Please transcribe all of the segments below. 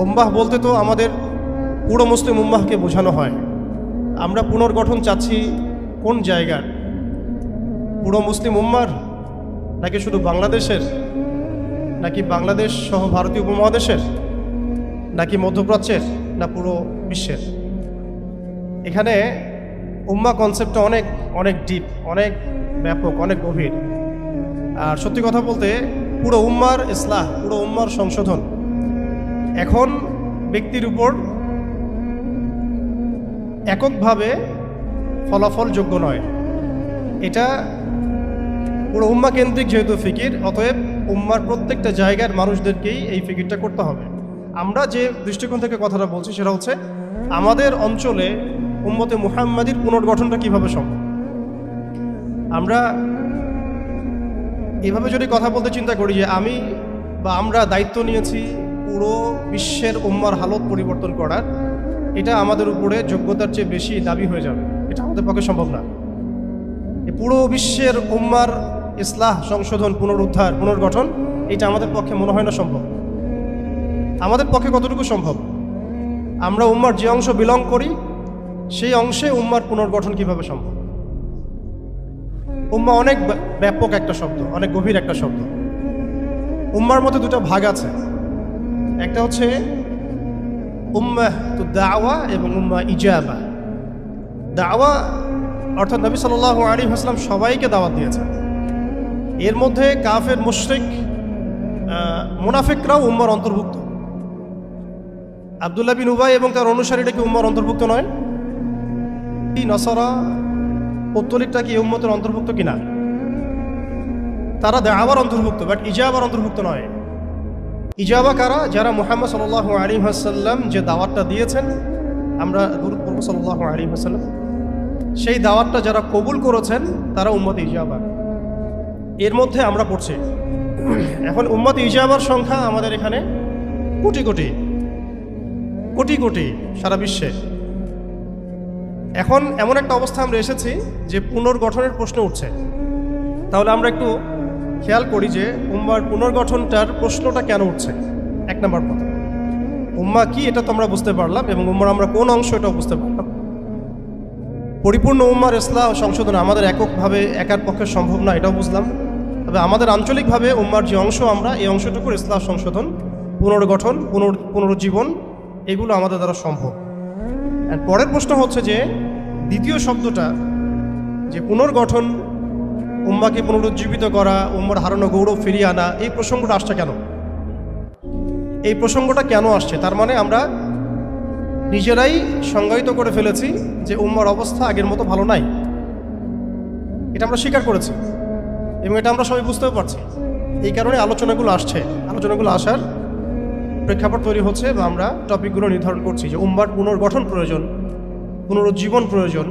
উম্মাহ বলতে তো আমাদের পুরো মুসলিম উম্মাহকে বোঝানো হয়। আমরা পুনর্গঠন চাচ্ছি কোন জায়গার? পুরো মুসলিম উম্মার, নাকি শুধু বাংলাদেশের, নাকি বাংলাদেশ সহ ভারতীয় উপমহাদেশের, নাকি মধ্যপ্রাচ্যের, না পুরো বিশ্বের? এখানে উম্মা কনসেপ্টটা অনেক অনেক ডিপ, অনেক ব্যাপক, অনেক গভীর। আর সত্যি কথা বলতে পুরো উম্মার ইসলাহ, পুরো উম্মার সংশোধন এখন ব্যক্তির উপর এককভাবে ফলাফলযোগ্য নয়। এটা পুরো উম্মা কেন্দ্রিক যেহেতু ফিকির, অতএব উম্মার প্রত্যেকটা জায়গার মানুষদেরকেই এই ফিকিরটা করতে হবে। আমরা যে দৃষ্টিকোণ থেকে কথাটা বলছি সেটা হচ্ছে আমাদের অঞ্চলে উম্মতে মুহাম্মাদির পুনর্গঠনটা কিভাবে সম্ভব। আমরা এভাবে যদি কথা বলতে চিন্তা করি যে আমি বা আমরা দায়িত্ব নিয়েছি পুরো বিশ্বের উম্মার হালত পরিবর্তন করার, এটা আমাদের উপরে যোগ্যতার চেয়ে বেশি দাবি হয়ে যাবে। এটা আমাদের পক্ষে সম্ভব না। পুরো বিশ্বের উম্মার ইসলাহ, সংশোধন, পুনরুদ্ধার, পুনর্গঠন, এটা আমাদের পক্ষে মনে হয় না সম্ভব। আমাদের পক্ষে কতটুকু সম্ভব? আমরা উম্মার যে অংশ বিলং করি সেই অংশে উম্মার পুনর্গঠন কিভাবে সম্ভব? উম্মা অনেক ব্যাপক একটা শব্দ, অনেক গভীর একটা শব্দ। উম্মার মধ্যে দুটো ভাগ আছে, একটা হচ্ছে উম্মাহ তু দাওয়া এবং উম্মা ইজাবা। দাওয়া অর্থাৎ নবী সাল্লাল্লাহু আলাইহি ওয়াসাল্লাম সবাইকে দাওয়াত দিয়েছেন। এর মধ্যে কাফের, মুশরিক, মুনাফিকরাও উম্মার অন্তর্ভুক্ত। আব্দুল্লাহ বিন উবাই এবং তার অনুসারীরা কি উম্মার অন্তর্ভুক্ত নয়? নসারা, পৌত্তলিকটা কি উম্মতের অন্তর্ভুক্ত কিনা? তারা দাওয়ার অন্তর্ভুক্ত, বাট ইজাবার অন্তর্ভুক্ত নয়। ইজাবা কারা? যারা মুহাম্মদ সাল্লাল্লাহু আলাইহি ওয়াসাল্লাম যে দাওয়াতটা দিয়েছেন, আমরা দুরূদ পড়ব সাল্লাল্লাহু আলাইহি ওয়াসাল্লাম, সেই দাওয়াতটা যারা কবুল করেছেন তারা উম্মতে ইজাবা। এর মধ্যে আমরা পড়ছি। এখন উম্মতে ইজাবার সংখ্যা আমাদের এখানে কোটি কোটি কোটি কোটি সারা বিশ্বে। এখন এমন একটা অবস্থা আমরা এসেছি যে পুনর্গঠনের প্রশ্ন উঠছে। তাহলে আমরা একটু খেয়াল করি যে উম্মার পুনর্গঠনটার প্রশ্নটা কেন উঠছে। এক নম্বর কথা, উম্মা কি এটা তো আমরা বুঝতে পারলাম, এবং উম্মার আমরা কোন অংশ এটাও বুঝতে পারলাম। পরিপূর্ণ উম্মার ইসলাহ সংশোধন আমাদের এককভাবে একার পক্ষে সম্ভব না, এটাও বুঝলাম। তবে আমাদের আঞ্চলিকভাবে উম্মার যে অংশ, আমরা এই অংশটুকুর ইসলাহ সংশোধন, পুনর্গঠন, পুনরুজ্জীবন, এগুলো আমাদের দ্বারা সম্ভব। আর পরের প্রশ্ন হচ্ছে যে দ্বিতীয় শব্দটা, যে পুনর্গঠন, উম্মাকে পুনরুজ্জীবিত করা, উম্মার হারানো গৌরব ফিরিয়ে আনা, এই প্রসঙ্গটা আসছে কেন? এই প্রসঙ্গটা কেন আসছে? তার মানে আমরা নিজেরাই সংজ্ঞায়িত করে ফেলেছি যে উম্মার অবস্থা আগের মতো ভালো নাই। এটা আমরা স্বীকার করেছি এবং এটা আমরা সবাই বুঝতেও পারছি। এই কারণে আলোচনাগুলো আসছে। আলোচনাগুলো আসার প্রেক্ষাপট তৈরি হচ্ছে বা আমরা টপিকগুলো নির্ধারণ করছি যে উম্মার পুনর্গঠন প্রয়োজন, পুনরুজ্জীবন প্রয়োজন,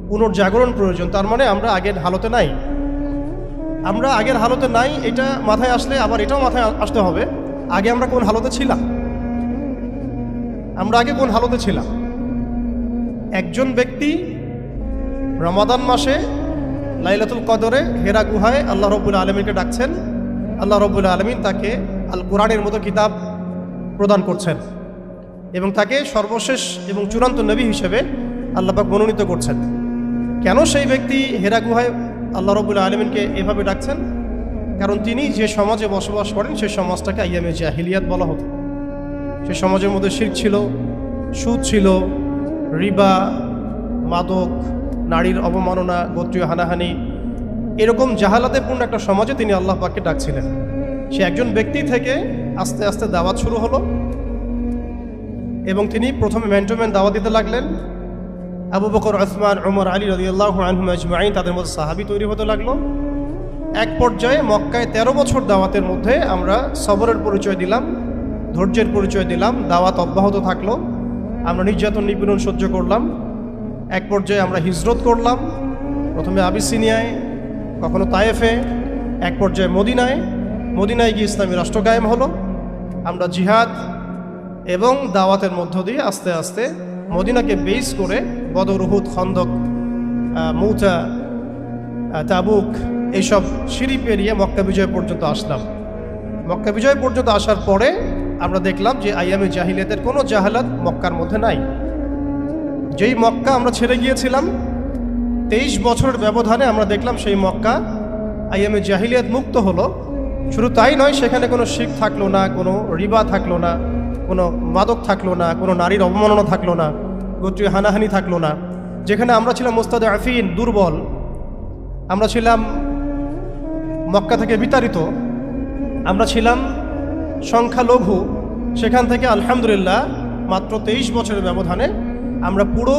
পুনর্জাগরণ প্রয়োজন। তার মানে আমরা আগের হালতে নাই। আমরা আগের হালতে নাই, এটা মাথায় আসলে আবার এটাও মাথায় আসতে হবে আগে আমরা কোন হালতে ছিলাম। আমরা আগে কোন হালতে ছিলাম? একজন ব্যক্তি রমাদান মাসে লাইলাতুল কদরে হেরা গুহায় আল্লাহ রব্বুল আলমীকে ডাকছেন। আল্লাহ রব্বুল আলমিন তাকে আল কোরআনের মতো কিতাব প্রদান করছেন এবং তাকে সর্বশেষ এবং চূড়ান্ত নবী হিসেবে আল্লাহ পাক মনোনীত করছেন। কেন সেই ব্যক্তি হেরা গুহায় আল্লাহ রব্বুল আলমিনকে এভাবে ডাকছেন? কারণ তিনি যে সমাজে বসবাস করেন সেই সমাজটাকে আইয়ামে জাহিলিয়াত বলা হতো। সে সমাজের মধ্যে শিরক ছিল, সুদ ছিল, রিবা, মাদক, নারীর অবমাননা, গোত্রীয় হানাহানি, এরকম জাহালাতে পূর্ণ একটা সমাজে তিনি আল্লাহ পাককে ডাকছিলেন। সে একজন ব্যক্তি থেকে আস্তে আস্তে দাওয়াত শুরু হলো এবং তিনি প্রথমে ম্যান টু ম্যান দাওয়াত দিতে লাগলেন। আবু বকর, উসমান, ওমর, আলী রাদিয়াল্লাহু আনহুম আজমাইন, তাদের মধ্যে সাহাবী তৈরি হতে লাগলো। এক পর্যায়ে মক্কায় 13 বছর দাওয়াতের মধ্যে আমরা সবরের পরিচয় দিলাম, ধৈর্যের পরিচয় দিলাম। দাওয়াত অব্যাহত থাকলো, আমরা নির্যাতন নিপীড়ন সহ্য করলাম। এক পর্যায়ে আমরা হিজরত করলাম, প্রথমে আবিসিনিয়ায়, কখনো তায়েফে, এক পর্যায়ে মদিনায় গিয়ে ইসলামী রাষ্ট্র কায়েম হলো। আমরা জিহাদ এবং দাওয়াতের মধ্য দিয়ে আস্তে আস্তে মদিনাকে বেস করে বদর, উহুদ, খন্দক, মৌতা, তাবুক, এইসব সিঁড়ি পেরিয়ে মক্কা বিজয় পর্যন্ত আসলাম। মক্কা বিজয় পর্যন্ত আসার পরে আমরা দেখলাম যে আইয়ামে জাহিলিয়াতের কোনো জাহালাত মক্কার মধ্যে নাই। যেই মক্কা আমরা ছেড়ে গিয়েছিলাম 23 বছরের ব্যবধানে আমরা দেখলাম সেই মক্কা আইয়ামে জাহিলিয়াত মুক্ত হলো। শুধু তাই নয়, সেখানে কোনো শিরক থাকলো না, কোনো রিবা থাকলো না, কোনো মাদক থাকলো না, কোনো নারীর অবমাননা থাকলো না, গোত্রীয় হানাহানি থাকলো না। যেখানে আমরা ছিলাম মুস্তাদআফিন, দুর্বল, আমরা ছিলাম মক্কা থেকে বিতাড়িত, আমরা ছিলাম সংখ্যালঘু, সেখান থেকে আলহামদুলিল্লাহ মাত্র 23 বছরের ব্যবধানে আমরা পুরো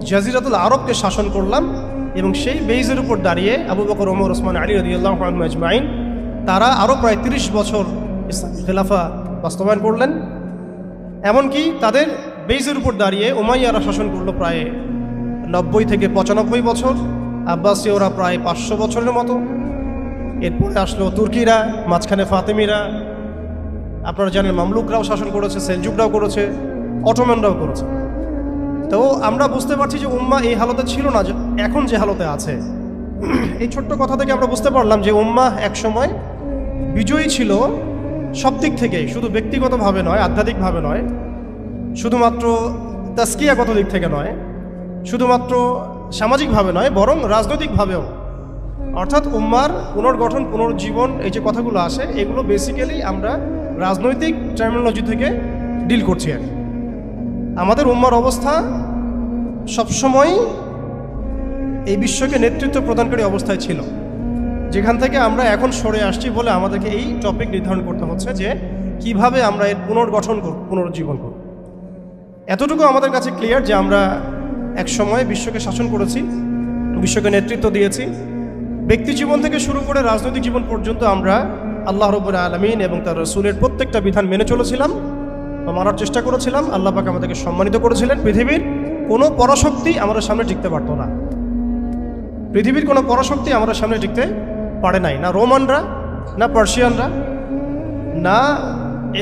জাজিরাতুল আরবকে শাসন করলাম। এবং সেই বেইজের উপর দাঁড়িয়ে আবু বকর, ওমর, ওসমান, আলী রাদিয়াল্লাহু আনহুম আজমাইন তারা আরও প্রায় 30 বছর ইসলামী খেলাফা বাস্তবায়ন করলেন। এমনকি তাদের বেইজের উপর দাঁড়িয়ে উমাইয়ারা শাসন করলো প্রায় 90 থেকে 95 বছর, আব্বাসীয়রা প্রায় 500 বছরের মতো। এরপরে আসলো তুর্কিরা, মাঝখানে ফাতেমিরা, আপনারা জানেন মামলুকরাও শাসন করেছে, সেলজুকরাও করেছে, অটোম্যানরাও করেছে। তো আমরা বুঝতে পারছি যে উম্মাহ এই হালতে ছিল না এখন যে হালতে আছে। এই ছোট্ট কথা থেকে আমরা বুঝতে পারলাম যে উম্মাহ একসময় বিজয়ী ছিল সব দিক থেকেই, শুধু ব্যক্তিগতভাবে নয়, আধ্যাত্মিকভাবে নয়, শুধুমাত্র তাসকিয়াগত দিক থেকে নয়, শুধুমাত্র সামাজিকভাবে নয়, বরং রাজনৈতিকভাবেও। অর্থাৎ উম্মার পুনর্গঠন, পুনর্জীবন, এই যে কথাগুলো আসে, এগুলো বেসিক্যালি আমরা রাজনৈতিক টার্মিনোলজি থেকে ডিল করছি। আর আমাদের উম্মার অবস্থা সবসময় এই বিশ্বকে নেতৃত্ব প্রদানকারী অবস্থায় ছিল, যেখান থেকে আমরা এখন সরে আসছি বলে আমাদেরকে এই টপিক নির্ধারণ করতে হচ্ছে যে কিভাবে আমরা এর পুনর্গঠন করব, পুনর্জীবন করব। এতটুকু আমাদের কাছে ক্লিয়ার যে আমরা এক সময় বিশ্বকে শাসন করেছি, বিশ্বকে নেতৃত্ব দিয়েছি। ব্যক্তি জীবন থেকে শুরু করে রাজনৈতিক জীবন পর্যন্ত আমরা আল্লাহ রাব্বুল আলামিন এবং তার রাসূলের প্রত্যেকটা বিধান মেনে চলেছিলাম বা মানার চেষ্টা করেছিলাম। আল্লাহ পাক আমাদেরকে সম্মানিত করেছিলেন। পৃথিবীর কোনো পরাশক্তি আমাদের সামনে টিকতে পারতো না। পৃথিবীর কোনো পরাশক্তি আমাদের সামনে টিকতে পারে নাই, না রোমানরা, না পার্সিয়ানরা, না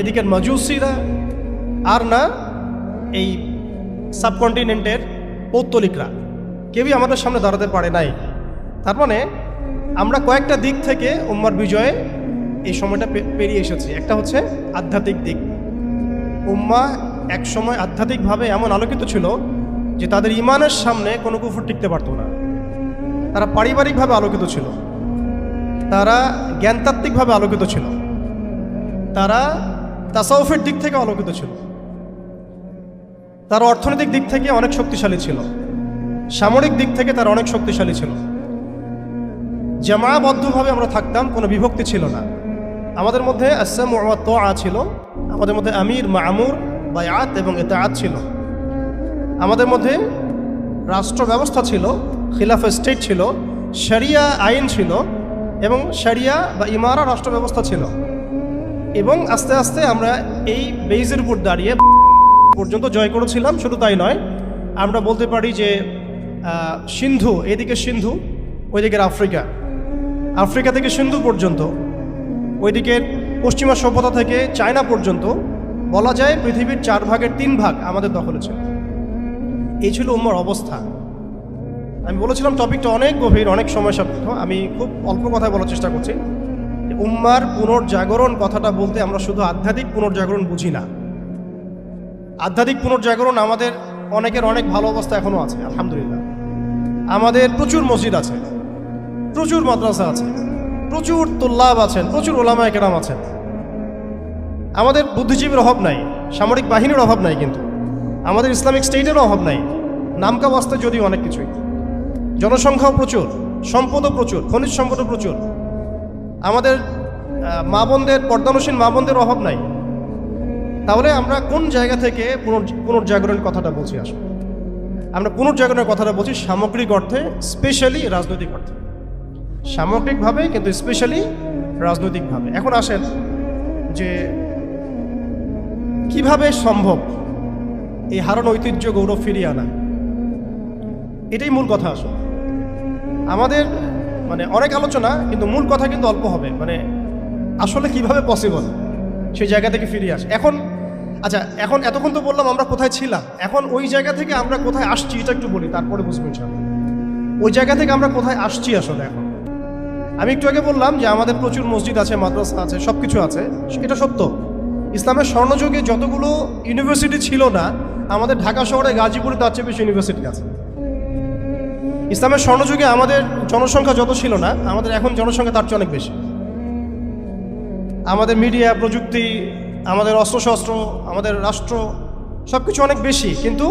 এদিকের মাজুসিরা, আর না এই সাবকন্টিনেন্টের পৌত্তলিকরা। কেউই আমাদের সামনে দাঁড়াতে পারে নাই। তার মানে আমরা কয়েকটা দিক থেকে উম্মার বিজয়ে এই সময়টা পেরিয়ে এসেছি। একটা হচ্ছে আধ্যাত্মিক দিক। উম্মাহ এক সময় আধ্যাত্মিকভাবে এমন আলোকিত ছিল যে তাদের ইমানের সামনে কোনো কুফর টিকতে পারতো না। তারা পারিবারিকভাবে আলোকিত ছিল, তারা জ্ঞানতাত্ত্বিকভাবে আলোকিত ছিল, তারা তাসাউফের দিক থেকে আলোকিত ছিল, তারা অর্থনৈতিক দিক থেকে অনেক শক্তিশালী ছিল, সামরিক দিক থেকে তারা অনেক শক্তিশালী ছিল। জামাবদ্ধভাবে আমরা থাকতাম, কোনো বিভক্তি ছিল না। আমাদের মধ্যে আসসামু ওয়া তাআ ছিল, আমাদের মধ্যে আমির, মামুর, বায়াত এবং ইতাআত ছিল। আমাদের মধ্যে রাষ্ট্র ব্যবস্থা ছিল, খিলাফা স্টেট ছিল, শরিয়া আইন ছিল এবং শরিয়া বা ইমারা রাষ্ট্র ব্যবস্থা ছিল। এবং আস্তে আস্তে আমরা এই বেইজের উপর দাঁড়িয়ে পর্যন্ত জয় করেছিলাম। শুধু তাই নয়, আমরা বলতে পারি যে সিন্ধু, এদিকে সিন্ধু, ওইদিকের আফ্রিকা, আফ্রিকা থেকে সিন্ধু পর্যন্ত, ওইদিকের পশ্চিমা সভ্যতা থেকে চায়না পর্যন্ত বলা যায় পৃথিবীর 4 ভাগের 3 ভাগ আমাদের দখলে ছিল। এই ছিল উম্মার অবস্থা। আমি বলেছিলাম টপিকটা অনেক গভীর, অনেক সময় সাপেক্ষ। আমি খুব অল্প কথায় বলার চেষ্টা করছি। উম্মার পুনর্জাগরণ কথাটা বলতে আমরা শুধু আধ্যাত্মিক পুনর্জাগরণ বুঝি না। আধ্যাত্মিক পুনর্জাগরণ আমাদের অনেকের অনেক ভালো অবস্থা এখনও আছে, আলহামদুলিল্লাহ। আমাদের প্রচুর মসজিদ আছে, প্রচুর মাদ্রাসা আছে, প্রচুর তুল্লাব আছেন, প্রচুর ওলামায়ে কেরাম আছেন। আমাদের বুদ্ধিজীবীর অভাব নাই, সামরিক বাহিনীর অভাব নাই, কিন্তু আমাদের ইসলামিক স্টেটেরও অভাব নাই। নামকা বাস্তে যদিও অনেক কিছুই, জনসংখ্যাও প্রচুর, সম্পদও প্রচুর, খনিজ সম্পদও প্রচুর। আমাদের মা বোনদের, পর্দানসীন মা বোনদের অভাব নাই। তাহলে আমরা কোন জায়গা থেকে পুনর্জাগরণের কথাটা বলছি? আসলে আমরা পুনর্জাগরণের কথাটা বলছি সামগ্রিক অর্থে, স্পেশালি রাজনৈতিক অর্থে। সামগ্রিকভাবে কিন্তু স্পেশালি রাজনৈতিকভাবে। এখন আসেন যে কিভাবে সম্ভব এই হারানো ঐতিহ্য, গৌরব ফিরিয়ে আনা। এটাই মূল কথা। আসলে আমাদের মানে অনেক আলোচনা, কিন্তু মূল কথা কিন্তু অল্প হবে। মানে আসলে কিভাবে পসিবল সেই জায়গা থেকে ফিরিয়ে আসে। এখন আচ্ছা, এখন এতক্ষণ তো বললাম আমরা কোথায় ছিলাম, এখন ওই জায়গা থেকে আমরা কোথায় আসছি এটা একটু বলি, তারপরে বুঝবেন ইনশাআল্লাহ ওই জায়গা থেকে আমরা কোথায় আসছি। আসলে এখন আমি একটু আগে বললাম যে আমাদের প্রচুর মসজিদ আছে, মাদ্রাসা আছে, সব কিছু আছে, এটা সত্য। ইসলামের স্বর্ণযুগে যতগুলো ইউনিভার্সিটি ছিল না, আমাদের ঢাকা শহরে গাজীপুরে তার চেয়ে বেশি ইউনিভার্সিটি আছে। ইসলামের স্বর্ণযুগে আমাদের জনসংখ্যা যত ছিল না, আমাদের এখন জনসংখ্যা তার চেয়ে অনেক বেশি। আমাদের মিডিয়া, প্রযুক্তি, আমাদের অস্ত্রশস্ত্র, আমাদের রাষ্ট্র সব কিছু অনেক বেশি, কিন্তু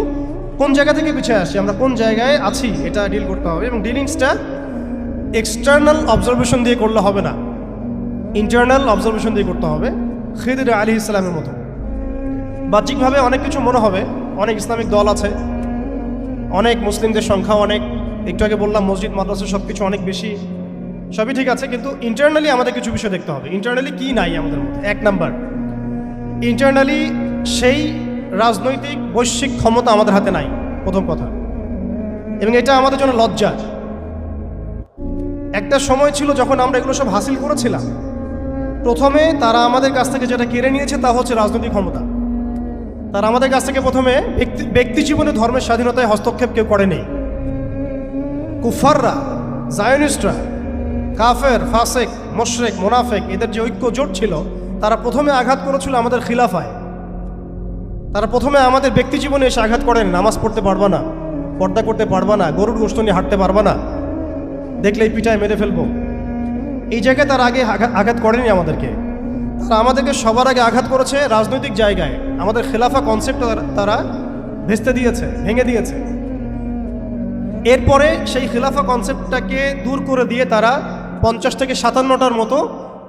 কোন জায়গা থেকে পিছিয়ে আসছি, আমরা কোন জায়গায় আছি, এটা ডিল করতে হবে। এবং ডিলিংসটা এক্সটার্নাল অবজারভেশন দিয়ে করলে হবে না, ইন্টারনাল অবজারভেশন দিয়ে করতে হবে। খিদির আলাইহিস সালামের মতো বাহ্যিকভাবে অনেক কিছু মনে হবে, অনেক ইসলামিক দল আছে, অনেক মুসলিমদের সংখ্যা অনেক, একটু আগে বললাম মসজিদ মাদ্রাসা সব কিছু অনেক বেশি, সবই ঠিক আছে, কিন্তু ইন্টারনালি আমাদের কিছু বিষয় দেখতে হবে। ইন্টারনালি কি নাই আমাদের মধ্যে? এক নাম্বার, ইন্টারনালি সেই রাজনৈতিক বৈশ্বিক ক্ষমতা আমাদের হাতে নাই, প্রথম কথা। এবং এটা আমাদের জন্য লজ্জা। একটা সময় ছিল যখন আমরা এগুলো সব হাসিল করেছিলাম, প্রথমে তারা আমাদের কাছ থেকে যেটা কেড়ে নিয়েছে তা হচ্ছে রাজনৈতিক ক্ষমতা। তারা আমাদের কাছ থেকে প্রথমে ব্যক্তি জীবনে ধর্মের স্বাধীনতায় হস্তক্ষেপ কেউ করেনি। কুফাররা, জায়নিস্টরা, কাফের, ফাসেক, মুশরিক, মুনাফিক, এদের যে ঐক্য জোট ছিল, তারা প্রথমে আঘাত করেছিল আমাদের খিলাফায়। তারা প্রথমে আমাদের ব্যক্তি জীবনে এসে আঘাত করেন, নামাজ পড়তে পারবা না, পর্দা করতে পারবা না, গরুর গোশত নিয়ে হাঁটতে পারবা না, দেখলেই পিঠায় মেরে ফেলবো, এই জায়গায় তারা আগে আঘাত করেনি আমাদেরকে। তারা আমাদেরকে সবার আগে আঘাত করেছে রাজনৈতিক জায়গায়। আমাদের খেলাফা কনসেপ্ট তারা ভেস্তে দিয়েছে, ভেঙে দিয়েছে। এরপরে সেই খেলাফা কনসেপ্টটাকে দূর করে দিয়ে তারা 50 থেকে 57টার মতো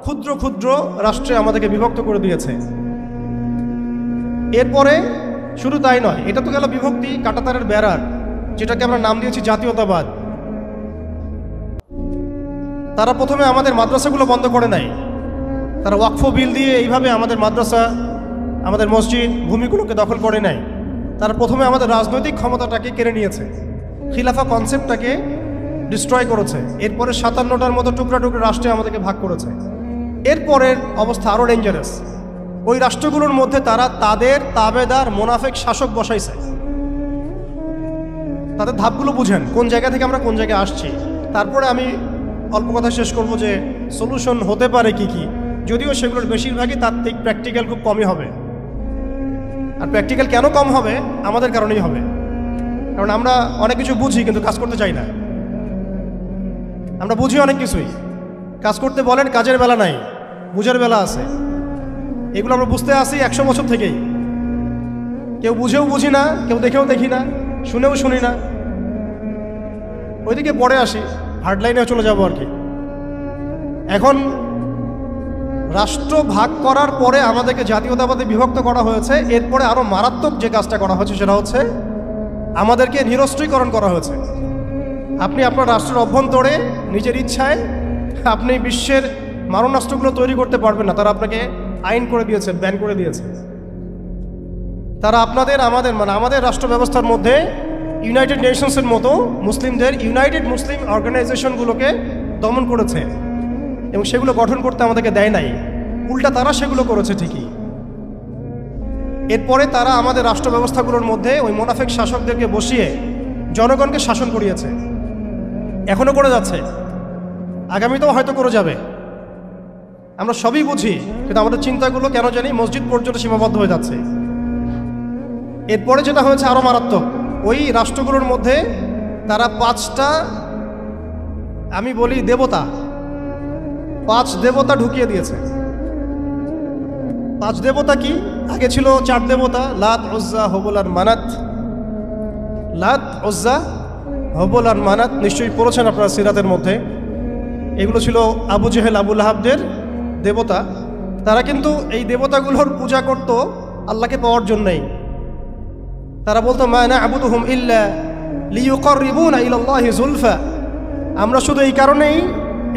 ক্ষুদ্র ক্ষুদ্র রাষ্ট্রে আমাদেরকে বিভক্ত করে দিয়েছে। এরপরে শুধু তাই নয়, এটা তো গেল বিভক্তি, কাঁটাতারের বেড়ার, যেটাকে আমরা নাম দিয়েছি জাতীয়তাবাদ। তারা প্রথমে আমাদের মাদ্রাসাগুলো বন্ধ করে নাই, তারা ওয়াকফ বিল দিয়ে এইভাবে আমাদের মাদ্রাসা, আমাদের মসজিদ, ভূমিগুলোকে দখল করে নাই। তারা প্রথমে আমাদের রাজনৈতিক ক্ষমতাটাকে কেড়ে নিয়েছে, খিলাফা কনসেপ্টটাকে ডিস্ট্রয় করেছে। এরপরে 57টার মতো টুকরা টুকরা রাষ্ট্রে আমাদেরকে ভাগ করেছে। এরপরের অবস্থা আরও ডেঞ্জারাস। ওই রাষ্ট্রগুলোর মধ্যে তারা তাদের তাবেদার মোনাফেক শাসক বসাইছে। তাদের ধাপগুলো বুঝেন, কোন জায়গা থেকে আমরা কোন জায়গায় আসছি। তারপরে আমি অল্প কথা শেষ করব যে সলিউশন হতে পারে কি কি, যদিও সেগুলোর বেশিরভাগই তাত্ত্বিক, প্র্যাকটিক্যাল খুব কমই হবে। আর প্র্যাকটিক্যাল কেন কম হবে? আমাদের কারণেই হবে, কারণ আমরা অনেক কিছু বুঝি কিন্তু কাজ করতে চাই না। আমরা বুঝি অনেক কিছুই, কাজ করতে বলেন কাজের বেলা নাই, বুঝার বেলা আছে। এগুলো আমরা বুঝতে আসি 100 বছর থেকেই। কেউ বুঝেও বুঝি না, কেউ দেখেও দেখি না, শুনেও শুনি না। ওইদিকে পরে আসি, হার্ডলাইনে চলে যাবো আর কি। এখন রাষ্ট্র ভাগ করার পরে আমাদেরকে জাতীয়তাবাদে বিভক্ত করা হয়েছে। এরপরে আরও মারাত্মক যে কাজটা করা হয়েছে সেটা হচ্ছে আমাদেরকে নিরস্ত্রীকরণ করা হয়েছে। আপনি আপনার রাষ্ট্রের অভ্যন্তরে নিজের ইচ্ছায় আপনি বিশ্বের মারণাস্ত্রগুলো তৈরি করতে পারবেন না। তারা আপনাকে আইন করে দিয়েছে, ব্যান করে দিয়েছে। তারা আমাদের রাষ্ট্র ব্যবস্থার মধ্যে ইউনাইটেড নেশনসের মতো মুসলিমদের ইউনাইটেড মুসলিম অর্গানাইজেশনগুলোকে দমন করেছে এবং সেগুলো গঠন করতে আমাদেরকে দেয় নাই, উল্টা তারা সেগুলো করেছে ঠিকই। এরপরে তারা আমাদের রাষ্ট্র ব্যবস্থাগুলোর মধ্যে ওই মোনাফেক শাসকদেরকে বসিয়ে জনগণকে শাসন করিয়েছে। এখনও করে যাচ্ছে, আগামীতেও হয়তো করে যাবে। আমরা সবই বুঝি, কিন্তু আমাদের চিন্তাগুলো কেন জানি মসজিদ পর্যন্ত সীমাবদ্ধ হয়ে যাচ্ছে। এরপরে যেটা হয়েছে আরও মারাত্মক, ওই রাষ্ট্রগুলোর মধ্যে তারা 5টা, আমি বলি দেবতা, 5 দেবতা ঢুকিয়ে দিয়েছে। 5 দেবতা কি? আগে ছিল 4 দেবতা, লাত, উজ্জা, হবল আর মানাত। লাত, উজ্জা, হবল আর মানাত নিশ্চয়ই পড়েছেন আপনারা সিরাতের মধ্যে। এগুলো ছিল আবু জেহেল, আবু লাহাবদের দেবতা। তারা কিন্তু এই দেবতাগুলোর পূজা করত আল্লাহকে পাওয়ার জন্যই। তারা বলতো মা না'বুদুহুম ইল্লা লিয়ুকাররিবুনা ইলাল্লাহি যুলফা, আমরা শুধু এই কারণেই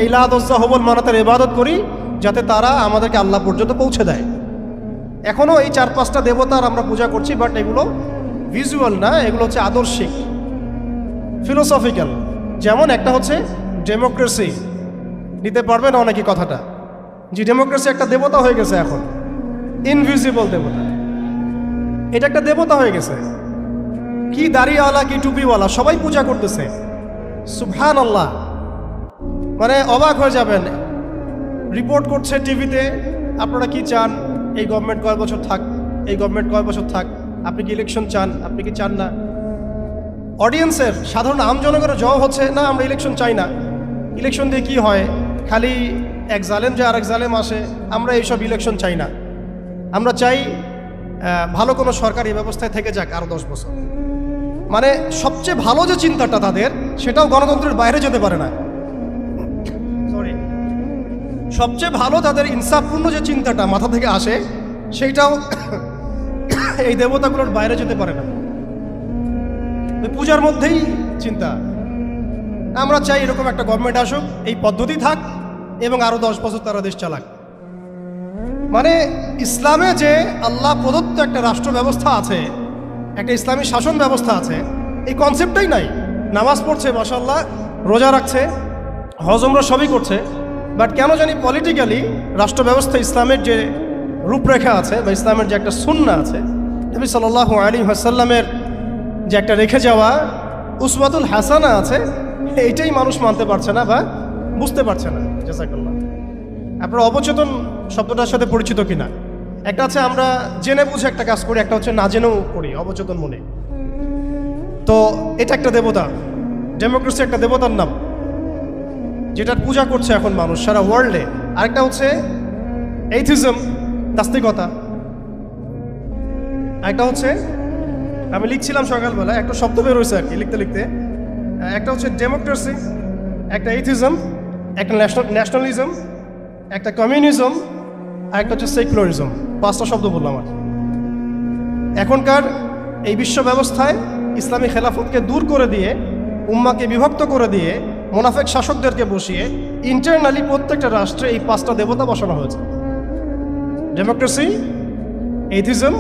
এই লাত, উজ্জা, হবল, মানাতের ইবাদত করি যাতে তারা আমাদেরকে আল্লাহ পর্যন্ত পৌঁছে দেয়। এখনও এই 4-5টা দেবতার আমরা পূজা করছি, বাট এগুলো ভিজুয়াল না, এগুলো হচ্ছে আদর্শিক, ফিলোসফিক্যাল। যেমন একটা হচ্ছে ডেমোক্রেসি, নিতে পারবে না অনেকে কথাটা, যে ডেমোক্রেসি একটা দেবতা হয়ে গেছে এখন, ইনভিজিবল দেবতা। এটা একটা দেবতা হয়ে গেছে, কি দাড়িওয়ালা কি টুপিওয়ালা সবাই পূজা করতেছে। সুবহানাল্লাহ, মানে অবাক হয়ে যাবেন। রিপোর্ট করছে টিভিতে, আপনারা কি চান এই গভর্নমেন্ট কয় বছর থাক, এই গভর্নমেন্ট কয় বছর থাক, আপনি কি ইলেকশন চান, আপনি কি চান না? অডিয়েন্সের সাধারণ আম জনগণের জবাব হচ্ছে না, আমরা ইলেকশন চাই না। ইলেকশন দিয়ে কি হয়, খালি এক জালেম যে আরেক জালেম আসে, আমরা এইসব ইলেকশন চাই না। আমরা চাই ভালো কোনো সরকারি ব্যবস্থায় থেকে যাক আরও 10 বছর। মানে সবচেয়ে ভালো যে চিন্তাটা তাদের, সেটাও গণতন্ত্রের বাইরে যেতে পারে না। সরি, সবচেয়ে ভালো তাদের ইনসাফপূর্ণ যে চিন্তাটা মাথা থেকে আসে, সেইটাও এই দেবতাগুলোর বাইরে যেতে পারে না। ওই পূজার মধ্যেই চিন্তা। আমরা চাই এরকম একটা গভর্নমেন্ট আসুক, এই পদ্ধতি থাক এবং আরও 10 বছর তারা দেশ চালাক। মানে ইসলামে যে আল্লাহ প্রদত্ত একটা রাষ্ট্র ব্যবস্থা আছে, একটা ইসলামী শাসন ব্যবস্থা আছে, এই কনসেপ্টটাই নাই। নামাজ পড়ছে মাশাআল্লাহ, রোজা রাখছে, হজ উমরা সবই করছে, বাট কেন জানি পলিটিক্যালি রাষ্ট্র ব্যবস্থা ইসলামের যে রূপরেখা আছে বা ইসলামের যে একটা সুন্নাহ আছে, নবী সাল্লাল্লাহু আলাইহি ওয়াসাল্লামের যে একটা রেখে যাওয়া উসওয়াতুল হাসানা আছে, এইটাই মানুষ মানতে পারছে না বা বুঝতে পারছে না। জাযাকাল্লাহ। আপনারা অবচেতন শব্দটার সাথে পরিচিত কিনা? একটা আছে আমরা জেনে বুঝে একটা কাজ করি, একটা হচ্ছে না জেনেও করি, অবচেতন মনে। তো এটা একটা দেবতা, ডেমোক্রেসি একটা দেবতার নাম, যেটার পূজা করছে এখন মানুষ সারা ওয়ার্ল্ডে। আরেকটা হচ্ছে এইথিজম, নাস্তিকতা। আরেকটা হচ্ছে, আমি লিখছিলাম সকালবেলা, একটা শব্দ বের হয়েছে আর কি লিখতে লিখতে। একটা হচ্ছে ডেমোক্রেসি, একটা এইথিজম, একটা ন্যাশনালিজম, একটা কমিউনিজম, আর একটা হচ্ছে সেকুলারিজম। 5টা শব্দ বললাম আর। এখনকার এই বিশ্ব ব্যবস্থায় ইসলামী খেলাফতকে দূর করে দিয়ে, উম্মাকে বিভক্ত করে দিয়ে, মুনাফেক শাসকদেরকে বসিয়ে ইন্টারনালি প্রত্যেকটা রাষ্ট্রে এই 5টা দেবতা বসানো হয়েছে। ডেমোক্রেসি, এইথিজম,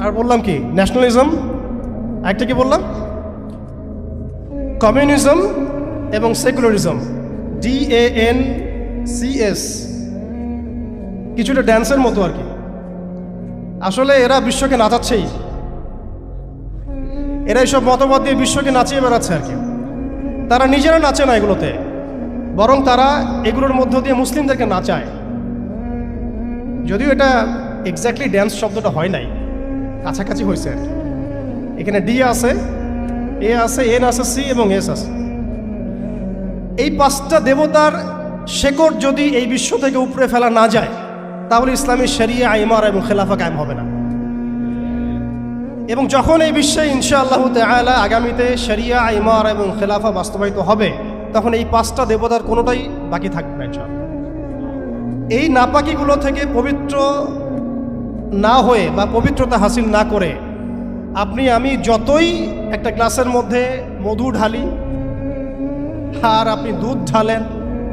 আর বললাম কি ন্যাশনালিজম, একটা কি বললাম কমিউনিজম এবং সেকুলারিজম, DANCS, কিছুটা ড্যান্সের মতো আর কি। আসলে এরা বিশ্বকে নাচাচ্ছেই, এরা এইসব মতবাদ দিয়ে বিশ্বকে নাচিয়ে বেড়াচ্ছে আর কি। তারা নিজেরা নাচে না এগুলোতে, বরং তারা এগুলোর মধ্য দিয়ে মুসলিমদেরকে নাচায়। যদিও এটা এক্স্যাক্টলি ড্যান্স শব্দটা হয় নাই, কাছাকাছি হয়েছে আর কি। এখানে D আছে, A আছে, N আছে, C এবং S আছে। এই 5টা দেবতার শেকড় যদি এই বিশ্ব থেকে উপড়ে ফেলা না যায়, তাহলে ইসলামী শরিয়া, ইমারা এবং খেলাফা কায়েম হবে না। এবং যখন এই বিশ্বে ইনশাআল্লাহ তাআলা আগামীতে শরিয়া, ইমারা এবং খেলাফা বাস্তবায়িত হবে, তখন এই 5টা দেবতার কোনোটাই বাকি থাকবে না ইনশাআল্লাহ। এই নাপাকিগুলো থেকে পবিত্র না হয়ে বা পবিত্রতা হাসিল না করে আপনি আমি যতই একটা গ্লাসের মধ্যে মধু ঢালি, আর আপনি দুধ ঢালেন,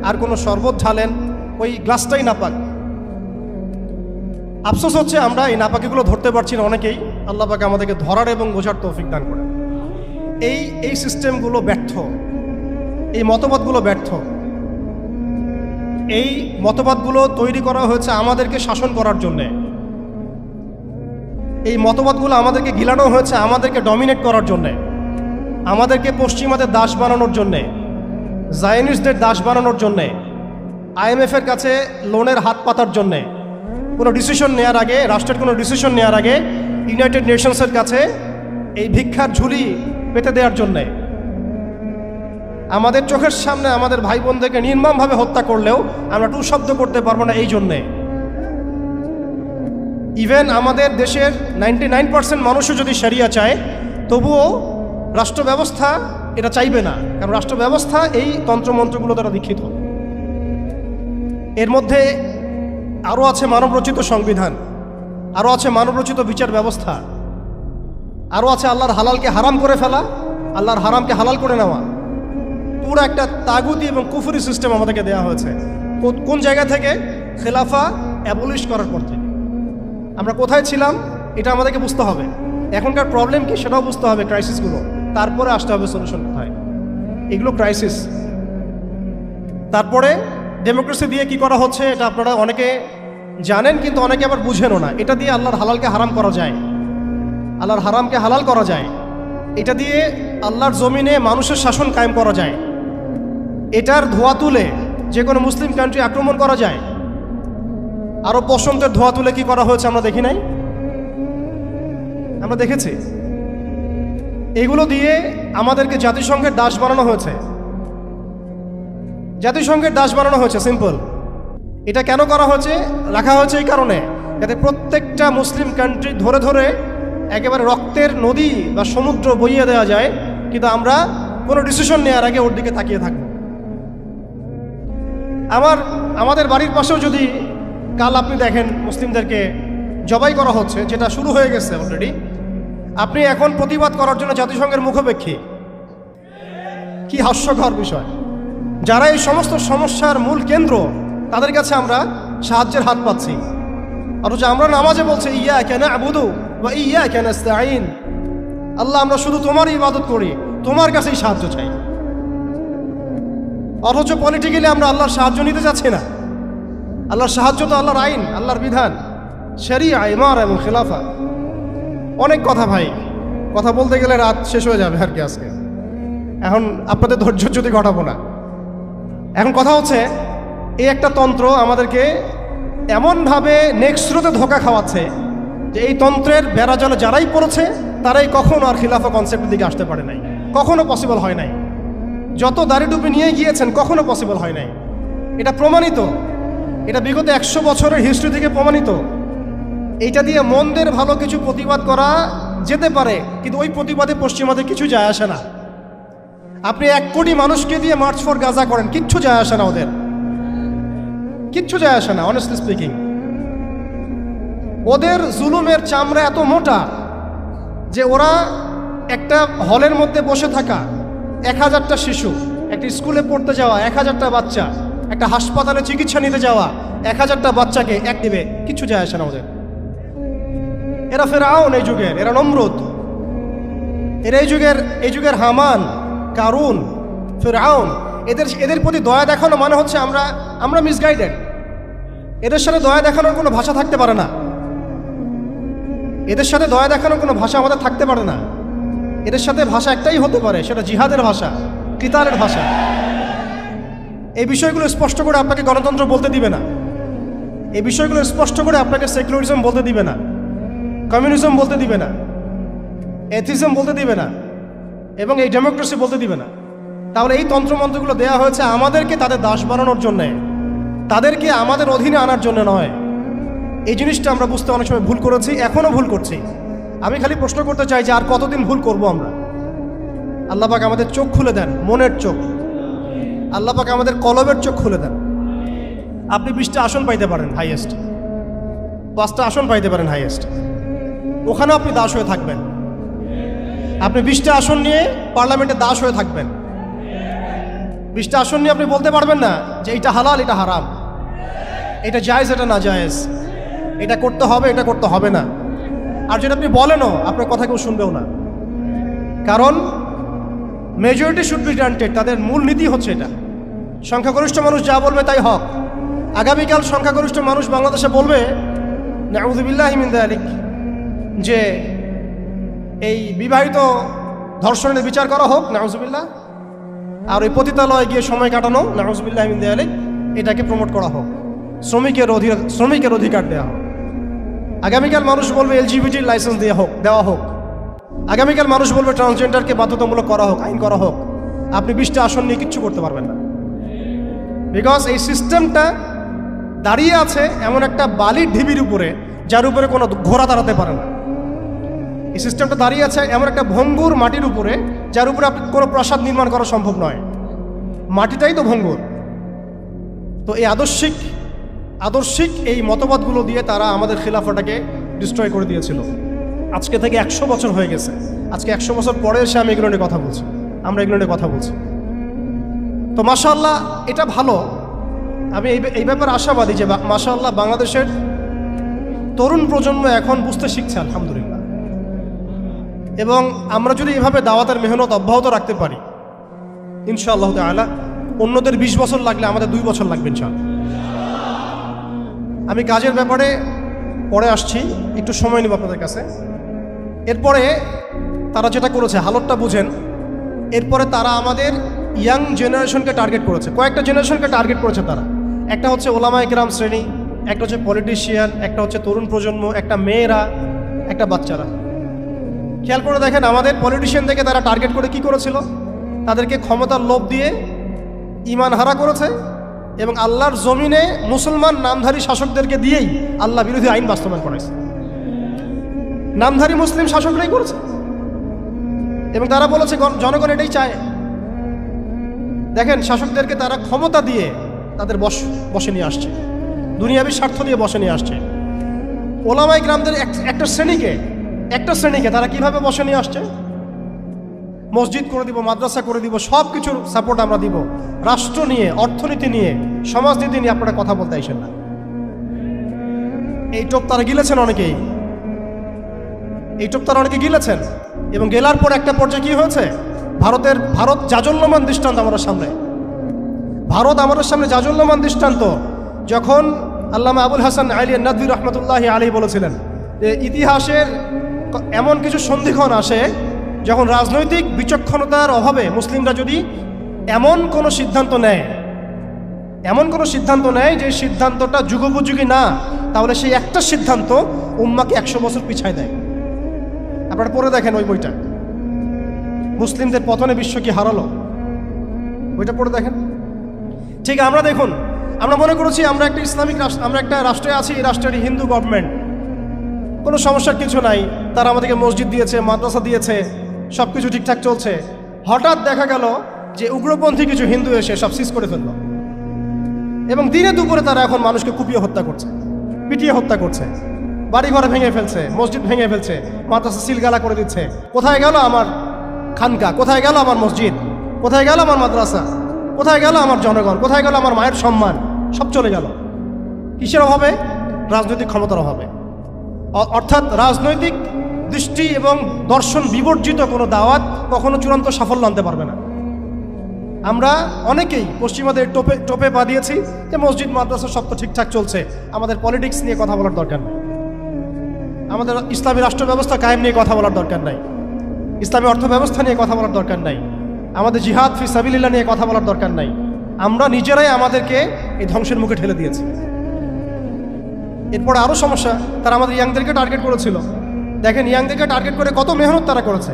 আর কোনো শরবত ঢালেন, ওই গ্লাসটাই নাপাক। আফসোস হচ্ছে আমরা এই নাপাকিগুলো ধরতে পারছি না অনেকেই। আল্লাহ পাক আমাদেরকে ধরার এবং বোঝার তৌফিক দান করেন। এই সিস্টেমগুলো ব্যর্থ, এই মতবাদগুলো ব্যর্থ। এই মতবাদগুলো তৈরি করা হয়েছে আমাদেরকে শাসন করার জন্যে। এই মতবাদগুলো আমাদেরকে গিলানো হয়েছে আমাদেরকে ডমিনেট করার জন্যে, আমাদেরকে পশ্চিমাদের দাস বানানোর জন্যে, জায়নিস্টদের দাস বানানোর জন্যে, IMF-এর কাছে লোনের হাত পাতার জন্যে, কোনো ডিসিশন নেওয়ার আগে, রাষ্ট্রের কোনো ডিসিশন নেওয়ার আগে ইউনাইটেড নেশনসের কাছে এই ভিক্ষার ঝুলি পেতে দেওয়ার জন্যে, আমাদের চোখের সামনে আমাদের ভাই বোনদেরকে নির্মমভাবে হত্যা করলেও আমরা টু শব্দ করতে পারবো না এই জন্যে। ইভেন আমাদের দেশের 99% মানুষও যদি শরিয়া চায়, তবুও রাষ্ট্র ব্যবস্থা এটা চাইবে না, কারণ রাষ্ট্র ব্যবস্থা এই তন্ত্রমন্ত্রগুলো দ্বারা দীক্ষিত। এর মধ্যে আরও আছে মানবরচিত সংবিধান, আরও আছে মানবরচিত বিচার ব্যবস্থা, আরও আছে আল্লাহর হালালকে হারাম করে ফেলা, আল্লাহর হারামকে হালাল করে নেওয়া। পুরো একটা তাগুতি এবং কুফরি সিস্টেম আমাদেরকে দেওয়া হয়েছে। কোন জায়গা থেকে? খেলাফা অ্যাবলিশ করার পর থেকে। আমরা কোথায় ছিলাম এটা আমাদেরকে বুঝতে হবে। এখনকার প্রবলেম কি সেটাও বুঝতে হবে, ক্রাইসিসগুলো, তারপরে আসতে হবে সলিউশন কোথায়। এগুলো ক্রাইসিস। তারপরে ডেমোক্রেসি দিয়ে কি করা হচ্ছে এটা আপনারা অনেকে জানেন, কিন্তু অনেকে আবার বুঝেনও না। এটা দিয়ে আল্লাহর হালালকে হারাম করা যায়, আল্লাহর হারামকে হালাল করা যায়। এটা দিয়ে আল্লাহর জমিনে মানুষের শাসন কায়েম করা যায়। এটার ধোয়া তুলে যে কোনো মুসলিম কান্ট্রি আক্রমণ করা যায়। আরো বসন্তের ধোয়া তুলে কি করা হয়েছে আমরা দেখি নাই? আমরা দেখেছি। এগুলো দিয়ে আমাদেরকে জাতিসংঘের দাস বানানো হয়েছে। জাতিসংঘের দাস বানানো হয়েছে, সিম্পল। এটা কেন করা হয়েছে? রাখা হয়েছে এই কারণে, যাতে প্রত্যেকটা মুসলিম কান্ট্রি ধরে ধরে একেবারে রক্তের নদী বা সমুদ্র বইয়ে দেওয়া যায়, কিন্তু আমরা কোনো ডিসিশন নেওয়ার আগে ওর দিকে তাকিয়ে থাকব। আমাদের বাড়ির পাশেও যদি কাল আপনি দেখেন মুসলিমদেরকে জবাই করা হচ্ছে, যেটা শুরু হয়ে গেছে অলরেডি, আপনি এখন প্রতিবাদ করার জন্য জাতিসংঘের মুখোপেক্ষী। কি হাস্যকর বিষয়! যারা এই সমস্ত সমস্যার মূল কেন্দ্র, তাদের কাছে আমরা সাহায্যের হাত পাচ্ছি, অথচ আমরা নামাজে বলছি ইয়াকা না'বুদু ওয়া ইয়াকা নাস্তাঈন, আল্লাহ আমরা শুধু তোমারই ইবাদত করি, তোমার কাছেই সাহায্য চাই। অথচ পলিটিক্যালি আমরা আল্লাহর সাহায্য নিতে যাচ্ছি না। আল্লাহর সাহায্য তো আল্লাহর আইন, আল্লাহর বিধান, শরিয়া, ইমারা এবং খিলাফা। অনেক কথা ভাই, কথা বলতে গেলে রাত শেষ হয়ে যাবে আর কি আজকে। এখন আপনাদের ধৈর্য যদি ঘটাবো না। এখন কথা হচ্ছে, এই একটা তন্ত্র আমাদেরকে এমনভাবে নেক্সট স্রোতে ধোঁকা খাওয়াচ্ছে যে এই তন্ত্রের বেড়াজালে যারাই পড়েছে তারাই কখনো আর খিলাফা কনসেপ্টের দিকে আসতে পারে নাই, কখনো পসিবল হয় নাই। যত দাড়ি টুপি নিয়ে গিয়েছেন কখনো পসিবল হয় নাই। এটা প্রমাণিত, এটা বিগত 100 বছরের হিস্ট্রি থেকে প্রমাণিত। এইটা দিয়ে মন্দের ভালো কিছু প্রতিবাদ করা যেতে পারে, কিন্তু ওই প্রতিবাদে পশ্চিমাদের কিছু যায় আসে না। আপনি 1 কোটি মানুষকে দিয়ে মার্চ ফর গাজা করেন, কিচ্ছু যায় আসে না, ওদের কিচ্ছু যায় আসে না। অনেস্টলি স্পিকিং, ওদের জুলুমের চামড়া এত মোটা যে ওরা একটা হলের মধ্যে বসে থাকা 1000টা শিশু, একটা স্কুলে পড়তে যাওয়া 1000টা বাচ্চা, একটা হাসপাতালে চিকিৎসা নিতে যাওয়া 1000টা বাচ্চাকে এক দিবে, কিচ্ছু যায় আসে না ওদের। এরা ফেরাউন এই যুগের, এরা নমরুদ, এরা এই যুগের হামান, কারুন, ফেরাউন। এদের প্রতি দয়া দেখানো মানে হচ্ছে আমরা মিসগাইডেড। এদের সাথে দয়া দেখানোর কোনো ভাষা থাকতে পারে না। এদের সাথে দয়া দেখানোর কোনো ভাষা আমাদের থাকতে পারে না। এদের সাথে ভাষা একটাই হতে পারে, সেটা জিহাদের ভাষা, কিতালের ভাষা। এই বিষয়গুলো স্পষ্ট করে আপনাকে গণতন্ত্র বলতে দিবে না। এই বিষয়গুলো স্পষ্ট করে আপনাকে সেকুলারিজম বলতে দিবে না, কমিউনিজম বলতে দিবে না, এথিজম বলতে দিবে না, এবং এই ডেমোক্রেসি বলতে দিবে না। তাহলে এই তন্ত্রমন্ত্রগুলো দেয়া হয়েছে আমাদেরকে তাদের দাস বানানোর জন্যে, তাদেরকে আমাদের অধীনে আনার জন্য নয়। এই জিনিসটা আমরা বুঝতে অনেক সময় ভুল করেছি, এখনও ভুল করছি। আমি খালি প্রশ্ন করতে চাই যে আর কতদিন ভুল করব আমরা? আল্লাহ পাক আমাদের চোখ খুলে দেন, মনের চোখ। আল্লাহ পাক আমাদের কলবের চোখ খুলে দেন। আপনি 20টা আসন পাইতে পারেন হাইয়েস্ট, 5টা আসন পাইতে পারেন হাইয়েস্ট, ওখানেও আপনি দাস হয়ে থাকবেন। আপনি 20টা আসন নিয়ে পার্লামেন্টে দাস হয়ে থাকবেন। 20টা আসন নিয়ে আপনি বলতে পারবেন না যে এটা হালাল, এটা হারাম, এটা জায়েজ, এটা না জায়েজ, এটা করতে হবে, এটা করতে হবে না। আর যদি আপনি বলেনও, আপনার কথা কেউ শুনবেও না। কারণ মেজরিটি শুড বি গ্রান্টেড, তাদের মূল নীতি হচ্ছে এটা। সংখ্যাগরিষ্ঠ মানুষ যা বলবে তাই হক। আগামীকাল সংখ্যাগরিষ্ঠ মানুষ বাংলাদেশে বলবে নাউযুবিল্লাহি মিন যালিক, যে এই বিবাহিত ধর্ষণের বিচার করা হোক, নাউযুবিল্লাহ, আর ওই পতিতালয়ে গিয়ে সময় কাটানো, নাউযুবিল্লাহি মিন যালিক, এটাকে প্রমোট করা হোক, শ্রমিকের অধিকার দেওয়া হোক। আগামীকাল মানুষ বলবে এলজিবিটির লাইসেন্স দেওয়া হোক। আগামীকাল মানুষ বলবে ট্রান্সজেন্ডারকে বাধ্যতামূলক করা হোক, আইন করা হোক। আপনি 20টা আসন নিয়ে কিচ্ছু করতে পারবেন না, বিকজ এই সিস্টেমটা দাঁড়িয়ে আছে এমন একটা বালির ঢিবির উপরে, যার উপরে কোনো ঘোড়া দাঁড়াতে পারে না। এই সিস্টেমটা দাঁড়িয়ে আছে এমন একটা ভঙ্গুর মাটির উপরে, যার উপরে আপনি কোনো প্রাসাদ নির্মাণ করা সম্ভব নয়। মাটিটাই তো ভঙ্গুর। তো এই আদর্শিক এই মতবাদগুলো দিয়ে তারা আমাদের খিলাফাটাকে ডিস্ট্রয় করে দিয়েছিল। আজকে থেকে 100 বছর হয়ে গেছে। আজকে 100 বছর পরে এসে আমি এগুলো নিয়ে কথা বলছি, আমরা এগুলো নিয়ে কথা বলছি। তো মাশাআল্লাহ, এটা ভালো। আমি এই ব্যাপারে আশাবাদী যে মাশাআল্লাহ বাংলাদেশের তরুণ প্রজন্ম এখন বুঝতে শিখছে, আলহামদুলিল্লাহ। এবং আমরা যদি এভাবে দাওয়াতের মেহনত অব্যাহত রাখতে পারি, ইনশাআল্লাহ তাআলা অন্যদের 20 বছর লাগলে আমাদের 2 বছর লাগবে ইনশাআল্লাহ। আমি কাজের ব্যাপারে পরে আসছি, একটু সময় নেব আপনাদের কাছে। এরপরে তারা যেটা করেছে, হালতটা বুঝেন। এরপরে তারা আমাদের ইয়াং জেনারেশনকে টার্গেট করেছে, কয়েকটা জেনারেশনকে টার্গেট করেছে তারা। একটা হচ্ছে ওলামায়ে কেরাম শ্রেণী, একটা হচ্ছে পলিটিশিয়ান, একটা হচ্ছে তরুণ প্রজন্ম, একটা মেয়েরা, একটা বাচ্চারা। খেয়াল করে দেখেন আমাদের পলিটিশিয়ানদেরকে তারা টার্গেট করে কি করেছিল? তাদেরকে ক্ষমতার লোভ দিয়ে ঈমান হারা করেছে এবং আল্লাহর জমিনে মুসলমান নামধারী শাসকদেরকে দিয়েই আল্লাহ বিরোধী আইন বাস্তবায়ন করেছে। নামধারী মুসলিম শাসকরাই করেছে এবং তারা বলেছে জনগণ এটাই চায়। দেখেন শাসকদেরকে তারা ক্ষমতা দিয়ে তাদের বসে নিয়ে আসছে, দুনিয়াবী স্বার্থ দিয়ে বসে নিয়ে আসছে। ওলামায়ে কেরামদের একটা শ্রেণীকে তারা কিভাবে বসে নিয়ে আসছে? মসজিদ করে দিব, মাদ্রাসা করে দিব, সব কিছুর সাপোর্ট আমরা দিব, রাষ্ট্র নিয়ে, অর্থনীতি নিয়ে, সমাজনীতি নিয়ে আপনারা কথা বলতে আইসেন না। এই টোপ তারা গিলেছেন অনেকেই, গিলেছেন এবং গেলার পর একটা পর্যায়ে কি হয়েছে? ভারত জাজল্যমান দৃষ্টান্ত আমাদের সামনে। জাজল্যমান দৃষ্টান্ত। যখন আল্লামা আবুল হাসান আলী নাদভী রহমতুল্লাহি আলাইহি বলেছিলেন যে ইতিহাসের এমন কিছু সন্ধিক্ষণ আসে যখন রাজনৈতিক বিচক্ষণতার অভাবে মুসলিমরা যদি এমন কোনো সিদ্ধান্ত নেয় যে সিদ্ধান্তটা যুগোপযোগী না, তাহলে সেই একটা সিদ্ধান্ত উম্মাকে 100 বছর পিছায় দেয়। আপনারা পড়ে দেখেন ওই বইটা, মুসলিমদের পতনে বিশ্ব কি হারালো, বইটা পড়ে দেখেন। ঠিক আমরা মনে করেছি আমরা একটা ইসলামিক রাষ্ট্র, আমরা একটা রাষ্ট্রে আছি, এই রাষ্ট্রের হিন্দু গভর্নমেন্ট, কোনো সমস্যার কিছু নাই, তারা আমাদেরকে মসজিদ দিয়েছে, মাদ্রাসা দিয়েছে, সব কিছু ঠিকঠাক চলছে। হঠাৎ দেখা গেল যে উগ্রপন্থী কিছু হিন্দু এসে সব সিজ করে ফেলল এবং দিনে দুপুরে তারা এখন মানুষকে কুপিয়ে হত্যা করছে, পিটিয়ে হত্যা করছে, বাড়িঘর ভেঙে ফেলছে, মসজিদ ভেঙে ফেলছে, মাদ্রাসা সিলগালা করে দিচ্ছে। কোথায় গেল আমার খানকা? কোথায় গেল আমার মসজিদ? কোথায় গেল আমার মাদ্রাসা? কোথায় গেল আমার জনগণ? কোথায় গেল আমার মায়ের সম্মান? সব চলে গেল। কিসের অভাবে? রাজনৈতিক ক্ষমতার অভাবে। অর্থাৎ রাজনৈতিক দৃষ্টি এবং দর্শন বিবর্জিত কোনো দাওয়াত কখনো চূড়ান্ত সাফল্য আনতে পারবে না। আমরা অনেকেই পশ্চিমাদের টোপে পা দিয়েছি যে মসজিদ মাদ্রাসা সব তো ঠিকঠাক চলছে, আমাদের পলিটিক্স নিয়ে কথা বলার দরকার নেই, আমাদের ইসলামী রাষ্ট্র ব্যবস্থা কায়েম নিয়ে কথা বলার দরকার নাই, ইসলামী অর্থ ব্যবস্থা নিয়ে কথা বলার দরকার নাই, আমাদের জিহাদ ফি সাবিলিল্লাহ নিয়ে কথা বলার দরকার নাই। আমরা নিজেরাই আমাদেরকে এই ধ্বংসের মুখে ঠেলে দিয়েছি। এরপরে আরও সমস্যা, তারা আমাদের ইয়াংদেরকে টার্গেট করেছিল। দেখেন ইয়াংদেরকে টার্গেট করে কত মেহনত তারা করেছে।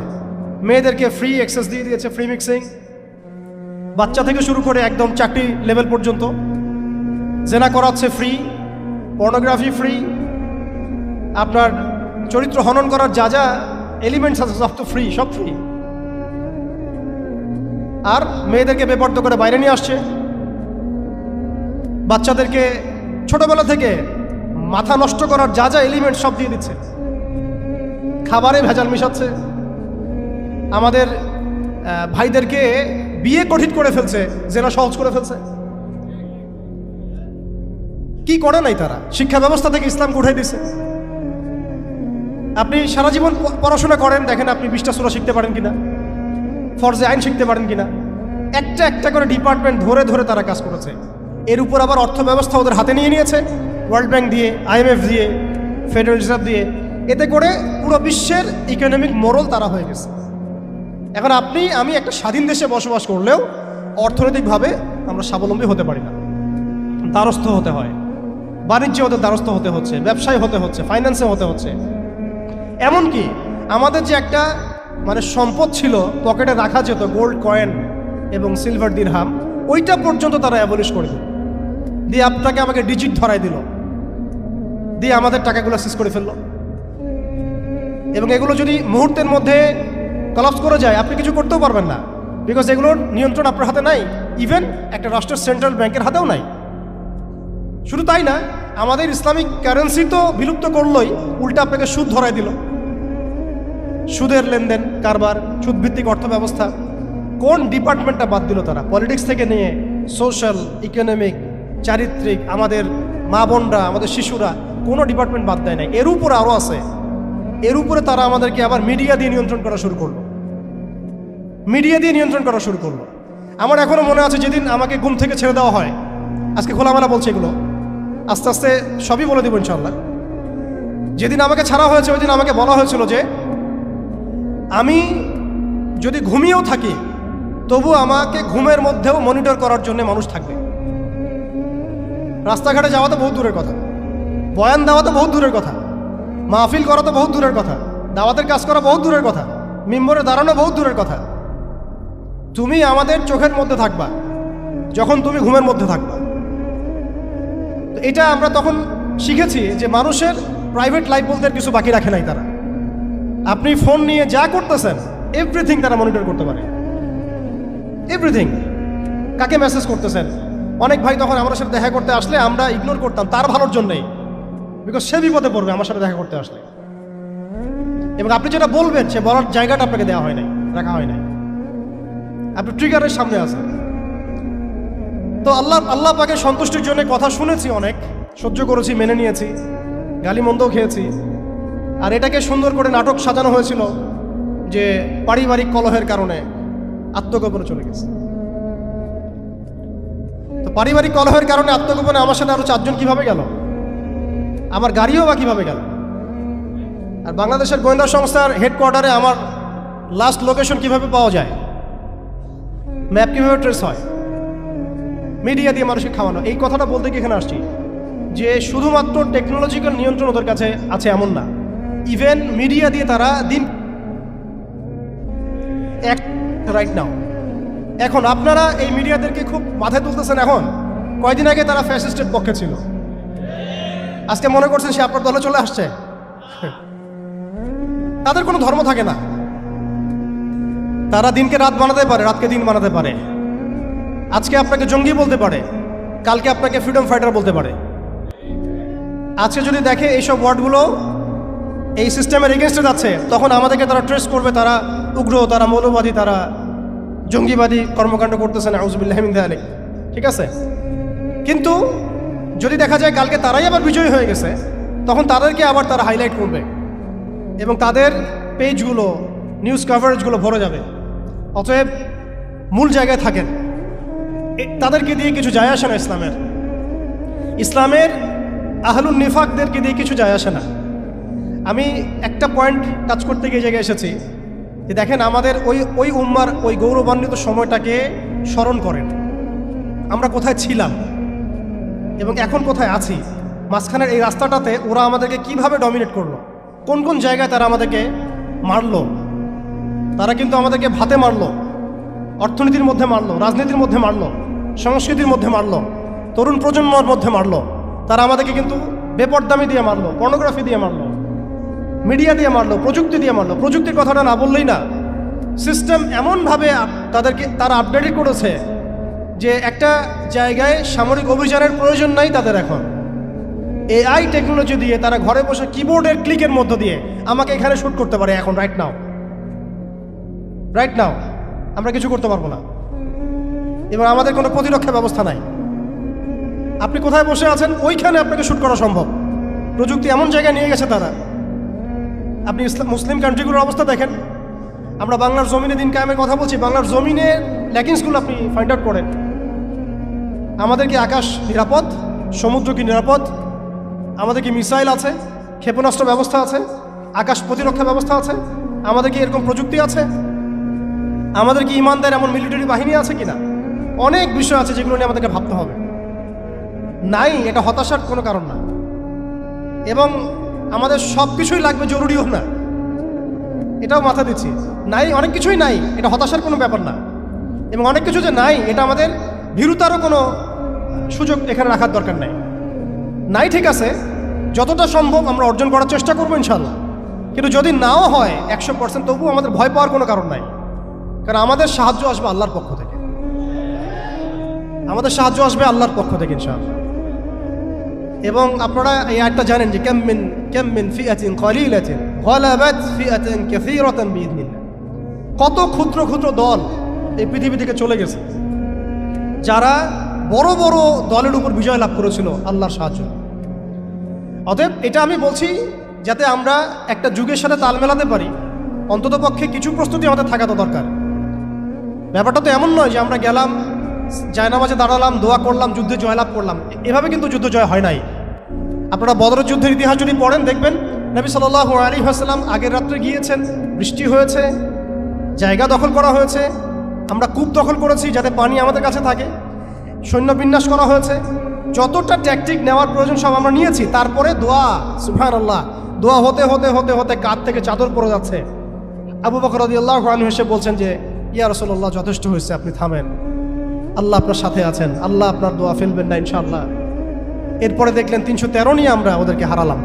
মেয়েদেরকে ফ্রি অ্যাক্সেস দিয়ে দিয়েছে, ফ্রি মিক্সিং, বাচ্চা থেকে শুরু করে একদম চাকরি লেভেল পর্যন্ত। জেনা করাচ্ছে ফ্রি, পর্নোগ্রাফি ফ্রি, আপনার চরিত্র হনন করার যা যা এলিমেন্টস আছে সব তো ফ্রি, সব ফ্রি। আর মেয়েদেরকে বেপর্দা করে বাইরে নিয়ে আসছে, বাচ্চাদেরকে ছোটবেলা থেকে মাথা নষ্ট করার যা যা এলিমেন্ট সব দিয়ে দিচ্ছে, খাবারে ভেজাল মিশাচ্ছে, আমাদের ভাইদেরকে বিয়ে কঠিন করে ফেলছে, জেনা সহজ করে ফেলছে। কি করে নাই তারা? শিক্ষা ব্যবস্থা থেকে ইসলামকে উঠাই দিছে। আপনি সারা জীবন পড়াশোনা করেন, দেখেন আপনি 20টা সূরা শিখতে পারেন কিনা, ফরজে আইন শিখতে পারেন কিনা। একটা একটা করে ডিপার্টমেন্ট ধরে ধরে তারা কাজ করেছে। এর উপর আবার অর্থ ব্যবস্থা ওদের হাতে নিয়ে নিয়েছে, ওয়ার্ল্ড ব্যাংক দিয়ে, IMF দিয়ে, ফেডারেল রিজার্ভ দিয়ে। এতে করে পুরো বিশ্বের ইকোনমিক মোড়ল তারা হয়ে গেছে। এখন আপনি আমি একটা স্বাধীন দেশে বসবাস করলেও অর্থনৈতিকভাবে আমরা স্বাবলম্বী হতে পারি না, দ্বারস্থ হতে হয়, বাণিজ্যে ওদের দ্বারস্থ হতে হচ্ছে, ব্যবসায় হতে হচ্ছে, ফাইন্যান্সে হতে হচ্ছে। এমনকি আমাদের যে একটা সম্পদ ছিল পকেটে রাখা যেত, গোল্ড কয়েন এবং সিলভার দিরহাম, ওইটা পর্যন্ত তারা অ্যাবলিশ করে দিল, দিয়ে আমাকে ডিজিট ধরাই দিল, দিয়ে আমাদের টাকাগুলো সিজ করে ফেললো। এবং এগুলো যদি মুহূর্তের মধ্যে কলাপস করে যায়, আপনি কিছু করতেও পারবেন না, বিকজ এগুলোর নিয়ন্ত্রণ আপনার হাতে নাই, ইভেন একটা রাষ্ট্রের সেন্ট্রাল ব্যাংকের হাতেও নাই। শুধু তাই না, আমাদের ইসলামিক কারেন্সি তো বিলুপ্ত করলোই, উল্টা আপনাকে সুদ ধরাই দিল, সুদের লেনদেন কারবার, সুদভিত্তিক অর্থ ব্যবস্থা। কোন ডিপার্টমেন্টটা বাদ দিল তারা? পলিটিক্স থেকে নিয়ে সোশ্যাল, ইকোনমিক, চারিত্রিক, আমাদের মা বোনরা, আমাদের শিশুরা, কোনো ডিপার্টমেন্ট বাদ দেয় নাই। এর উপরে আরও আছে। এর উপরে তারা আমাদেরকে আবার মিডিয়া দিয়ে নিয়ন্ত্রণ করা শুরু করলো। আমার এখনও মনে আছে যেদিন আমাকে ঘুম থেকে ছেড়ে দেওয়া হয়, আজকে খোলামেলা বলছে এগুলো, আস্তে আস্তে সবই বলে দেবো ইনশাল্লাহ। যেদিন আমাকে ছাড়া হয়েছে ওই দিন আমাকে বলা হয়েছিল যে আমি যদি ঘুমিয়েও থাকি তবু আমাকে ঘুমের মধ্যেও মনিটর করার জন্য মানুষ থাকবে। রাস্তাঘাটে যাওয়া তো বহুত দূরের কথা, বয়ান দেওয়া তো বহুত দূরের কথা, মাহফিল করা তো বহুত দূরের কথা, দাওয়াতের কাজ করা বহুত দূরের কথা, মিম্বরে দাঁড়ানো বহুত দূরের কথা। তুমি আমাদের চোখের মধ্যে থাকবা যখন তুমি ঘুমের মধ্যে থাকবা। তো এটা আমরা তখন শিখেছি যে মানুষের প্রাইভেট লাইফ বলতে আর কিছু বাকি রাখে নাই তারা। আপনি ফোন নিয়ে যা করতেছেন এভরিথিং তারা মনিটর করতে পারে, এভরিথিং। কাকে মেসেজ করতেছেন, অনেক ভাই তখন আমার সাথে দেখা করতে আসলে আমরা ইগনোর করতাম তার ভালোর জন্যই, বিকজ সে বিপদে পড়বে আমার সাথে দেখা করতে আসলে। এবং আপনি যেটা বলবেন সে বলার জায়গাটা আপনাকে দেওয়া হয় নাই, রাখা হয় নাই, আপনি ট্রিগারের সামনে আছেন। তো আল্লাহ পাকের সন্তুষ্টির জন্য কথা শুনেছি, অনেক সহ্য করেছি, মেনে নিয়েছি, গালি মন্দও খেয়েছি। আর এটাকে সুন্দর করে নাটক সাজানো হয়েছিল যে পারিবারিক কলহের কারণে আত্মগোপনে চলে গেছে। তো পারিবারিক কলহের কারণে আত্মগোপনে আমার সাথে আরো 4 জন কিভাবে গেল, আমার গাড়িও বা কিভাবে গেল। আর বাংলাদেশের গোয়েন্দা সংস্থার হেডকোয়ার্টারে আমার লাস্ট লোকেশন কিভাবে পাওয়া যায়, ম্যাপ কিভাবে ট্রেস হয়, মিডিয়া দিয়ে মানুষকে খাওয়ানো। এই কথাটা বলতে কি এখানে আসছি যে শুধুমাত্র টেকনোলজিক্যাল নিয়ন্ত্রণ ওদের কাছে আছে এমন না, ইভেন মিডিয়া দিয়ে তারা দিন রাইট নাও। এখন আপনারা এই মিডিয়াদেরকে খুব মাথায় তুলতেছেন। এখন কয়দিন আগে তারা ফ্যাসিস্টের পক্ষে ছিল, আজকে মনে করছেন সে আপনার দলে চলে আসছে। তাদের কোনো ধর্ম থাকে না, তারা দিনকে রাত বানাতে পারে, রাতকে দিন বানাতে পারে। আজকে আপনাকে জঙ্গি বলতে পারে, কালকে আপনাকে ফ্রিডম ফাইটার বলতে পারে। আজকে যদি দেখে এইসব ওয়ার্ডগুলো এই সিস্টেমের এগেনস্টে যাচ্ছে, তখন আমাদেরকে তারা ট্রেস করবে, তারা উগ্র, তারা মৌলবাদী, তারা জঙ্গিবাদী কর্মকাণ্ড করতেছেন, আউযুবিল্লাহি মিন যালিক। ঠিক আছে, কিন্তু যদি দেখা যায় কালকে তারাই আবার বিজয়ী হয়ে গেছে, তখন তাদেরকে আবার তারা হাইলাইট করবে এবং তাদের পেজগুলো, নিউজ কভারেজগুলো ভরে যাবে। অতএব মূল জায়গায় থাকেন, তাদেরকে দিয়ে কিছু যায় আসে না। ইসলামের আহলুন নিফাকদেরকে দিয়ে কিছু যায় আসে না। আমি একটা পয়েন্ট টাচ করতে গিয়ে জায়গায় এসেছি যে দেখেন, আমাদের ওই উম্মার ওই গৌরবান্বিত সময়টাকে স্মরণ করেন, আমরা কোথায় ছিলাম এবং এখন কোথায় আছি। মাঝখানের এই রাস্তাটাতে ওরা আমাদেরকে কিভাবে ডমিনেট করলো, কোন কোন জায়গায় তারা আমাদেরকে মারলো। তারা কিন্তু আমাদেরকে ভাতে মারলো, অর্থনীতির মধ্যে মারলো, রাজনীতির মধ্যে মারলো, সংস্কৃতির মধ্যে মারলো, তরুণ প্রজন্মের মধ্যে মারলো। তারা আমাদেরকে কিন্তু বেপরদামি দিয়ে মারলো, পর্নোগ্রাফি দিয়ে মারলো, মিডিয়া দিয়ে মারলো, প্রযুক্তি দিয়ে মারলো। প্রযুক্তির কথাটা না বললেই না, সিস্টেম এমনভাবে তারা আপডেট করেছে যে একটা জায়গায় সামরিক অভিযানের প্রয়োজন নাই তাদের। এখন এআই টেকনোলজি দিয়ে তারা ঘরে বসে কিবোর্ডের ক্লিকের মধ্য দিয়ে আমাকে এখানে শ্যুট করতে পারে। এখন রাইট নাও আমরা কিছু করতে পারবো না এবং আমাদের কোনো প্রতিরক্ষা ব্যবস্থা নাই। আপনি কোথায় বসে আছেন ওইখানে আপনাকে শ্যুট করা সম্ভব। প্রযুক্তি এমন জায়গায় নিয়ে গেছে তারা। আপনি মুসলিম কান্ট্রিগুলোর অবস্থা দেখেন। আমরা বাংলার জমিনে দিন কায়েমের কথা বলছি, বাংলার জমিনে ল্যাকিংসগুলো আপনি ফাইন্ড আউট করেন। আমাদের কি আকাশ নিরাপদ, সমুদ্র কি নিরাপদ, আমাদের কি মিসাইল আছে, ক্ষেপণাস্ত্র ব্যবস্থা আছে, আকাশ প্রতিরক্ষা ব্যবস্থা আছে, আমাদের কি এরকম প্রযুক্তি আছে, আমাদের কি ইমানদার এমন মিলিটারি বাহিনী আছে কিনা। অনেক বিষয় আছে যেগুলো নিয়ে আমাদেরকে ভাবতে হবে। নাই, এটা হতাশার কোনো কারণ না। এবং আমাদের সব কিছুই লাগবে, জরুরিও না, এটাও মাথা দিচ্ছি। নাই, অনেক কিছুই নাই, এটা হতাশার কোনো ব্যাপার না। এবং অনেক কিছু যে নাই, এটা আমাদের ভীরুতারও কোনো সুযোগ এখানে রাখার দরকার নাই। ঠিক আছে, যতটা সম্ভব আমরা অর্জন করার চেষ্টা করবো ইনশাল্লাহ। কিন্তু যদি নাও হয় 100%, তবুও আমাদের ভয় পাওয়ার কোনো কারণ নাই। কারণ আমাদের সাহায্য আসবে আল্লাহর পক্ষ থেকে, আমাদের সাহায্য আসবে আল্লাহর পক্ষ থেকে ইনশাআল্লাহ। এবং আপনারা এই আয়াতটা জানেন যে কাম মিন ফিআতিন কালিলাতিন গালাবাত ফিআতান কাসীরাতান বিইذনিল্লাহ। কত ক্ষুদ্র ক্ষুদ্র দল এই পৃথিবী থেকে চলে গেছে, যারা বড় বড় দলের উপর বিজয় লাভ করেছিল আল্লাহর সাহায্য। অতএব এটা আমি বলছি যাতে আমরা একটা যুগের সাথে তাল মেলাতে পারি, অন্ততপক্ষে কিছু প্রস্তুতি আমাদের থাকা তো দরকার। ব্যাপারটা তো এমন নয় যে আমরা গেলাম, জায়নামাজে দাঁড়ালাম, দোয়া করলাম, যুদ্ধে জয়লাভ করলাম। এভাবে কিন্তু যুদ্ধ জয় হয় নাই। আপনারা বদরের যুদ্ধের ইতিহাস যদি পড়েন দেখবেন, নবী সাল্লাল্লাহু আলাইহি ওয়াসাল্লাম আগের রাত্রে গিয়েছেন, বৃষ্টি হয়েছে, জায়গা দখল করা হয়েছে, আমরা কূপ দখল করেছি যাতে পানি আমাদের কাছে থাকে, সৈন্য বিন্যাস করা হয়েছে, যতটা ট্যাকটিক নেওয়ার প্রয়োজন সব আমরা নিয়েছি, তারপরে দোয়া, সুবহানাল্লাহ, দোয়া হতে হতে হতে হতে কাঁধ থেকে চাদর পড়ে যাচ্ছে। আবু বকর রাদিয়াল্লাহু আনহু এসে বলছেন যে ইয়া রাসূলুল্লাহ, যথেষ্ট হয়েছে, আপনি থামেন, আল্লাহ আপনার সাথে আছেন, আল্লাহ আপনার দোয়া ফেলবেন না ইনশাআল্লাহ। এরপরে দেখলেন 313 নিয়ে আমরা ওদেরকে হারালাম।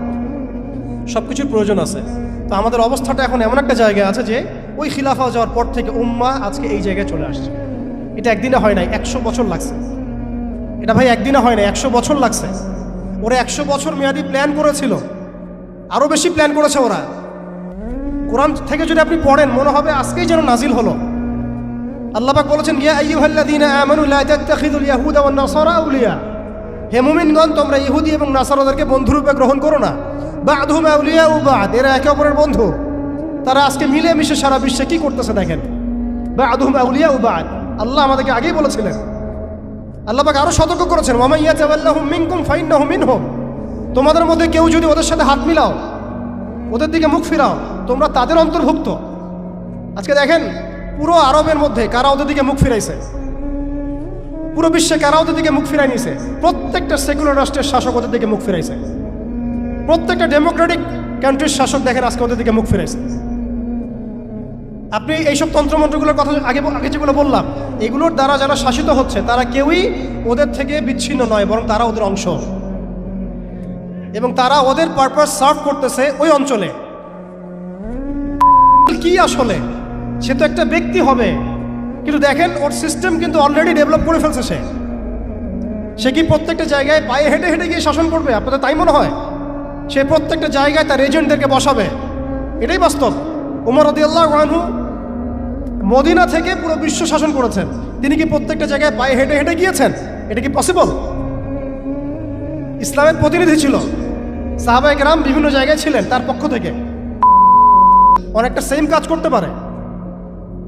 সব কিছুর প্রয়োজন আছে। তো আমাদের অবস্থাটা এখন এমন একটা জায়গায় আছে যে ওই খিলাফা যাওয়ার পর থেকে উম্মাহ আজকে এই জায়গায় চলে আসছে। এটা একদিনে হয় নাই, 100 বছর লাগছে। এটা ভাই একদিনে হয় নাই, 100 বছর লাগছে। ওরা 100 বছর মেয়াদি প্ল্যান করেছিল, আরও বেশি প্ল্যান করেছে ওরা। কোরআন থেকে যদি আপনি পড়েন মনে হবে আজকেই যেন নাজিল হলো। আল্লাহ পাক বলেছেন, ইয়া আইয়ুহাল্লাযীনা আমানু লা তাত্তাখিযুল ইয়াহুদা ওয়ান নাসারা আউলিয়া, হে মুমিনগণ, তোমরা ইহুদি এবং নাসারাদেরকে বন্ধুরূপে গ্রহণ করো না। বা'দুহুম আউলিয়াউ বা'দ, এরা একে অপরের বন্ধু। তারা আজকে মিলে মিশে সারা বিশ্বে কি করতেছে দেখেন। বা'দুহুম আউলিয়াউ বা'দ, আল্লাহ আমাদেরকে আগেই বলেছিলেন। আল্লাহ পাক আরো সতর্ক করেছেন, ওয়া মান ইয়াতাওয়াল্লাহুম মিনকুম ফাইন্নাহু মিনহুম, তোমাদের মধ্যে কেউ যদি ওদের সাথে হাত মিলাও, ওদের দিকে মুখ ফিরাও, তোমরা তাদের অন্তর্ভুক্ত। আজকে দেখেন পুরো আরবের মধ্যে কারা ওদের দিকে মুখ ফিরাইছে, পুরো বিশ্বে কারা ওদের দিকে মুখ ফিরাই নিছে। প্রত্যেকটা সেকুলার রাষ্ট্রের শাসক ওদের দিকে মুখ ফিরাইছে। প্রত্যেকটা ডেমোক্রেটিক কান্ট্রির শাসক দেখেন আজকে ওদের দিকে মুখ ফিরাইছে। আপনি এইসব তন্ত্রমন্ত্রগুলোর কথা আগে যেগুলো বললাম, এগুলোর দ্বারা যারা শাসিত হচ্ছে তারা কেউই ওদের থেকে বিচ্ছিন্ন নয়, বরং তারা ওদের অংশ, এবং তারা ওদের পারপাস সার্ভ করতেছে ওই অঞ্চলে। কি আসলে সে তো একটা ব্যক্তি হবে, কিন্তু দেখেন ওর সিস্টেম কিন্তু অলরেডি ডেভেলপ করে ফেলছে। সে কি প্রত্যেকটা জায়গায় পায়ে হেঁটে হেঁটে গিয়ে শাসন করবে? আপনাদের তাই মনে হয়? সে প্রত্যেকটা জায়গায় তার এজেন্টদেরকে বসাবে, এটাই বাস্তব। ওমর রাদিয়াল্লাহু আনহু মদিনা থেকে পুরো বিশ্ব শাসন করেছেন। তিনি কি প্রত্যেকটা জায়গায় পায়ে হেঁটে হেঁটে গিয়েছেন? এটা কি পসিবল? ইসলামের প্রতিনিধি ছিল, সাহাবায়ে কেরাম বিভিন্ন জায়গায় ছিলেন, তার পক্ষ থেকে অনেকটা সেম কাজ করতে পারে।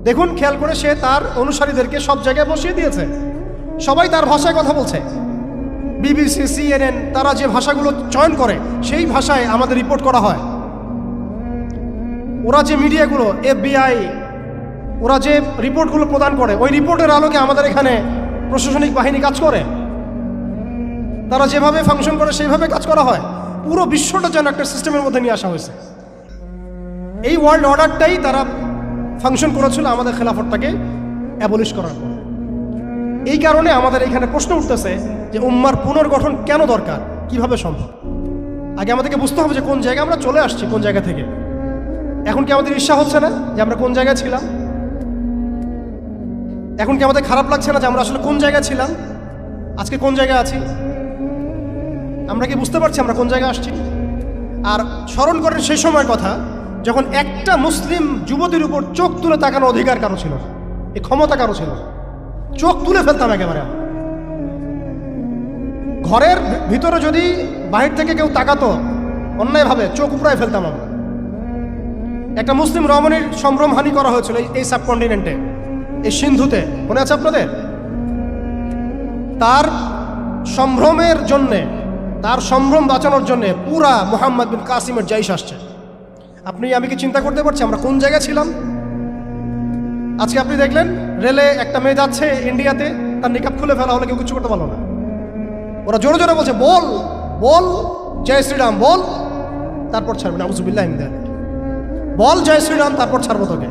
দেখুন খেয়াল করে, সে তার অনুসারীদেরকে সব জায়গায় বসিয়ে দিয়েছে, সবাই তার ভাষায় কথা বলছে। বিবিসি, CNN তারা যে ভাষাগুলো চয়ন করে সেই ভাষায় আমাদের রিপোর্ট করা হয়। ওরা যে মিডিয়াগুলো, FBI, ওরা যে রিপোর্টগুলো প্রদান করে, ওই রিপোর্টের আলোকে আমাদের এখানে প্রশাসনিক বাহিনী কাজ করে। তারা যেভাবে ফাংশন করে সেইভাবে কাজ করা হয়। পুরো বিশ্বটা যেন একটা সিস্টেমের মধ্যে নিয়ে আসা হয়েছে। এই ওয়ার্ল্ড অর্ডারটাই তারা ফাংশন করেছিল আমাদের খেলাফতটাকে অ্যাবলিশ করার পর। এই কারণে আমাদের এখানে প্রশ্ন উঠতেছে যে উম্মার পুনর্গঠন কেন দরকার, কিভাবে সম্ভব? আগে আমাদেরকে বুঝতে হবে যে কোন জায়গায় আমরা চলে আসছি, কোন জায়গা থেকে। এখন কি আমাদের ঈর্ষা হচ্ছে না যে আমরা কোন জায়গায় ছিলাম? এখন কি আমাদের খারাপ লাগছে না যে আমরা আসলে কোন জায়গায় ছিলাম, আজকে কোন জায়গায় আছি? আমরা কি বুঝতে পারছি আমরা কোন জায়গায় আসছি? আর স্মরণ করেন সেই সময়ের কথা যখন একটা মুসলিম যুবতীর উপর চোখ তুলে তাকানোর অধিকার কারো ছিল না, এই ক্ষমতা কারো ছিল না। চোখ তুলে ফেলতাম একেবারে। ঘরের ভিতরে যদি বাহির থেকে কেউ তাকাতো অন্যায়ভাবে, চোখ উপড়ায় ফেলতাম আমরা। একটা মুসলিম রমণীর সম্ভ্রমহানি করা হয়েছিল এই সাবকন্টিনেন্টে, এই সিন্ধুতে, মনে আছে আপনাদের? তার সম্ভ্রমের জন্যে, তার সম্ভ্রম বাঁচানোর জন্যে পুরা মুহাম্মদ বিন কাসিমের জাইশ আসছে। আপনি আমি কি চিন্তা করতে পারছি আমরা কোন জায়গায় ছিলাম? আজকে আপনি দেখলেন রেলে একটা মেয়ে যাচ্ছে ইন্ডিয়াতে, তার নিকাব খুলে ফেলা হলে কেউ কিছু করতে পারলো না। ওরা জোরে জোরে বলছে, বল বল জয় শ্রীরাম, বল, তারপর ছাড়বে না। আউযুবিল্লাহি মিন যালিক। বল জয় শ্রীরাম, তারপর ছাড়বো তোকে।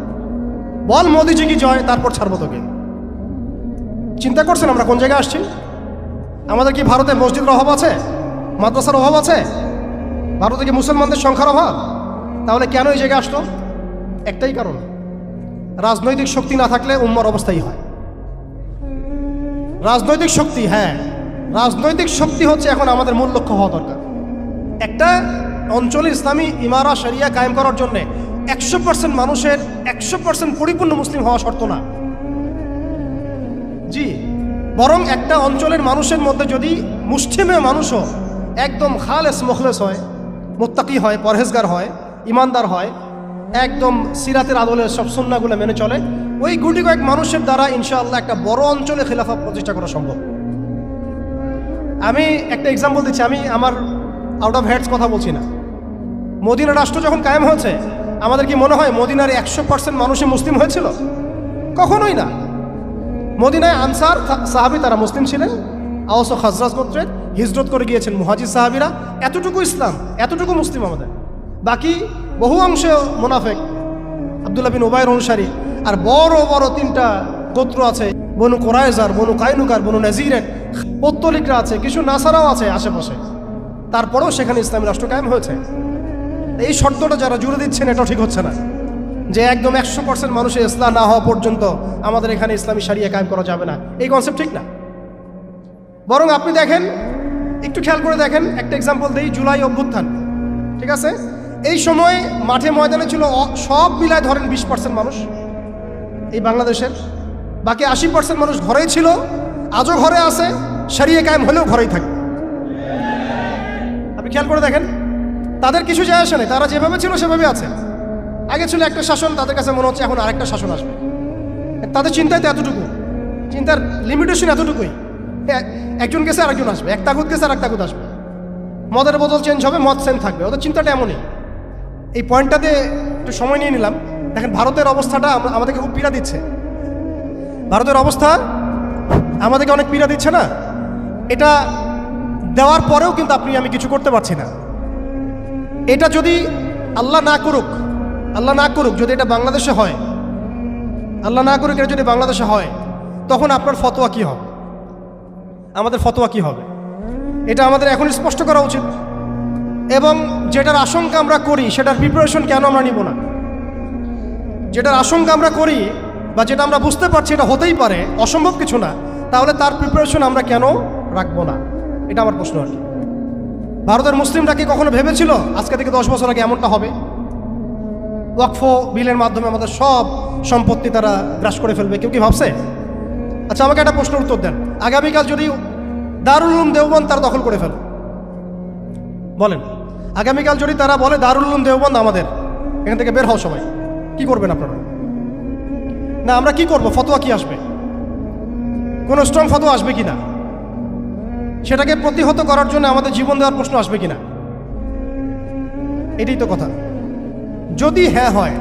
বল মোদিজি কি জয়, তারপর ছাড়বো তোকে। চিন্তা করছেন আমরা কোন জায়গায় আসছি? আমাদের কি ভারতে মসজিদের অভাব আছে, মাদ্রাসার অভাব আছে? ভারতে কি মুসলমানদের সংখ্যার অভাব? তাহলে কেন এই জায়গায় আসলো? একটাই কারণ, রাজনৈতিক শক্তি না থাকলে উম্মার অবস্থাই হয়। রাজনৈতিক শক্তি, হ্যাঁ, রাজনৈতিক শক্তি হচ্ছে এখন আমাদের মূল লক্ষ্য হওয়া দরকার। একটা অঞ্চলে ইসলামী ইমারা শরিয়া কায়েম করার জন্য 100% মানুষের 100% পরিপূর্ণ মুসলিম হওয়া শর্ত না, জি, বরং একটা অঞ্চলের মানুষের মধ্যে যদি মুসলিমে মানুষও একদম খালেস মুখলেস হয়, মুত্তাকি হয়, পরহেজগার হয়, ইমানদার হয়, একদম সিরাতের আদলের সব সুন্নাহগুলো মেনে চলে, ওই গুটি কয়েক মানুষের দ্বারা ইনশাআল্লাহ একটা বড় অঞ্চলে খেলাফা প্রতিষ্ঠা করা সম্ভব। আমি একটা এক্সাম্পল দিচ্ছি, আমি আমার আউট অফ হেডস কথা বলছি না। মদিনা রাষ্ট্র যখন কায়েম হয়েছে, আমাদের কি মনে হয় মদিনার 100% মানুষই মুসলিম হয়েছিল? কখনোই না। মদিনায় আনসার সাহাবী তারা মুসলিম ছিলেন, আওস ও খাজরাজ গোত্রের, হিজরত করে গিয়েছেন মুহাজির সাহাবীরা, এতটুকু ইসলাম, এতটুকু মুসলিম আমাদের। বাকি বহু অংশে মুনাফিক, আব্দুল্লাহ বিন উবাইর অনুসারী, আর বড় বড় 3টা গোত্র আছে, বনু কোরাইজার, বনু কাইনুকার, বনু নাজিরের, পৌত্তলিকরা আছে, কিছু নাসারাও আছে আশেপাশে। তারপরেও সেখানে ইসলামী রাষ্ট্র কায়েম হয়েছে। এই শর্তটা যারা জুড়ে দিচ্ছেন এটাও ঠিক হচ্ছে না, যে একদম 100% মানুষের ইসলাম না হওয়া পর্যন্ত আমাদের এখানে ইসলামী শরিয়া কায়েম করা যাবে না, এই কনসেপ্ট ঠিক না। বরং আপনি দেখেন, একটু খেয়াল করে দেখেন, একটা এক্সাম্পল দিই, জুলাই অভ্যুত্থান, ঠিক আছে, এই সময় মাঠে ময়দানে ছিল সব মিলায় ধরেন 20% মানুষ এই বাংলাদেশের, বাকি 80% মানুষ ঘরেই ছিল, আজও ঘরে আছে, শরিয়া কায়েম হলেও ঘরেই থাকে। আপনি খেয়াল করে দেখেন, তাদের কিছু যায় আসে নাই, তারা যেভাবে ছিল সেভাবে আছে। আগে ছিল একটা শাসন, তাদের কাছে মনে হচ্ছে এখন আরেকটা শাসন আসবে। তাদের চিন্তায় তো এতটুকু, চিন্তার লিমিটেশন এতটুকুই, একজন গেছে আরেকজন আসবে, এক তাগুত গেছে আর এক তাগুত আসবে, মদের বোতল চেঞ্জ হবে, মদ সেম থাকবে, ওদের চিন্তাটা এমনই। এই পয়েন্টটাতে একটু সময় নিয়ে নিলাম। দেখেন ভারতের অবস্থাটা আমাদেরকে খুব পীড়া দিচ্ছে, ভারতের অবস্থা আমাদেরকে অনেক পীড়া দিচ্ছে না? এটা দেওয়ার পরেও কিন্তু আমি কিছু করতে পারছি না। এটা যদি আল্লাহ না করুক, আল্লাহ না করুক, যদি এটা বাংলাদেশে হয়, আল্লাহ না করুক এটা যদি বাংলাদেশে হয়, তখন আপনার ফতোয়া কি হবে, আমাদের ফতোয়া কি হবে, এটা আমাদের এখন স্পষ্ট করা উচিত। এবং যেটার আশঙ্কা আমরা করি সেটার প্রিপারেশন কেন আমরা নিব না? যেটার আশঙ্কা আমরা করি বা যেটা আমরা বুঝতে পারছি এটা হতেই পারে, অসম্ভব কিছু না, তাহলে তার প্রিপারেশন আমরা কেন রাখবো না? এটা আমার প্রশ্ন আর কি। ভারতের মুসলিমরা কি কখনো ভেবেছিল আজকে থেকে 10 বছর আগে এমনটা হবে? ওয়াকফ বিলের মাধ্যমে আমাদের সব সম্পত্তি তারা গ্রাস করে ফেলবে, কেউ কি ভাবছে? আচ্ছা আমাকে একটা প্রশ্নের উত্তর দেন, আগামীকাল যদি দারুল উলুম দেওবন্দ তারা দখল করে ফেলে, বলেন, আগামীকাল যদি তারা বলে দারুল উলুম দেওবন্দ আমাদের, এখান থেকে বের হও সবাই, কি করবেন আপনারা? না আমরা কি করব? ফতোয়া কি আসবে? কোনো স্ট্রং ফতোয়া আসবে কিনা? সেটাকে প্রতিহত করার জন্য আমাদের জীবন দেওয়ার প্রশ্ন আসবে কিনা? এটাই তো কথা। যদি হ্যাঁ হয়,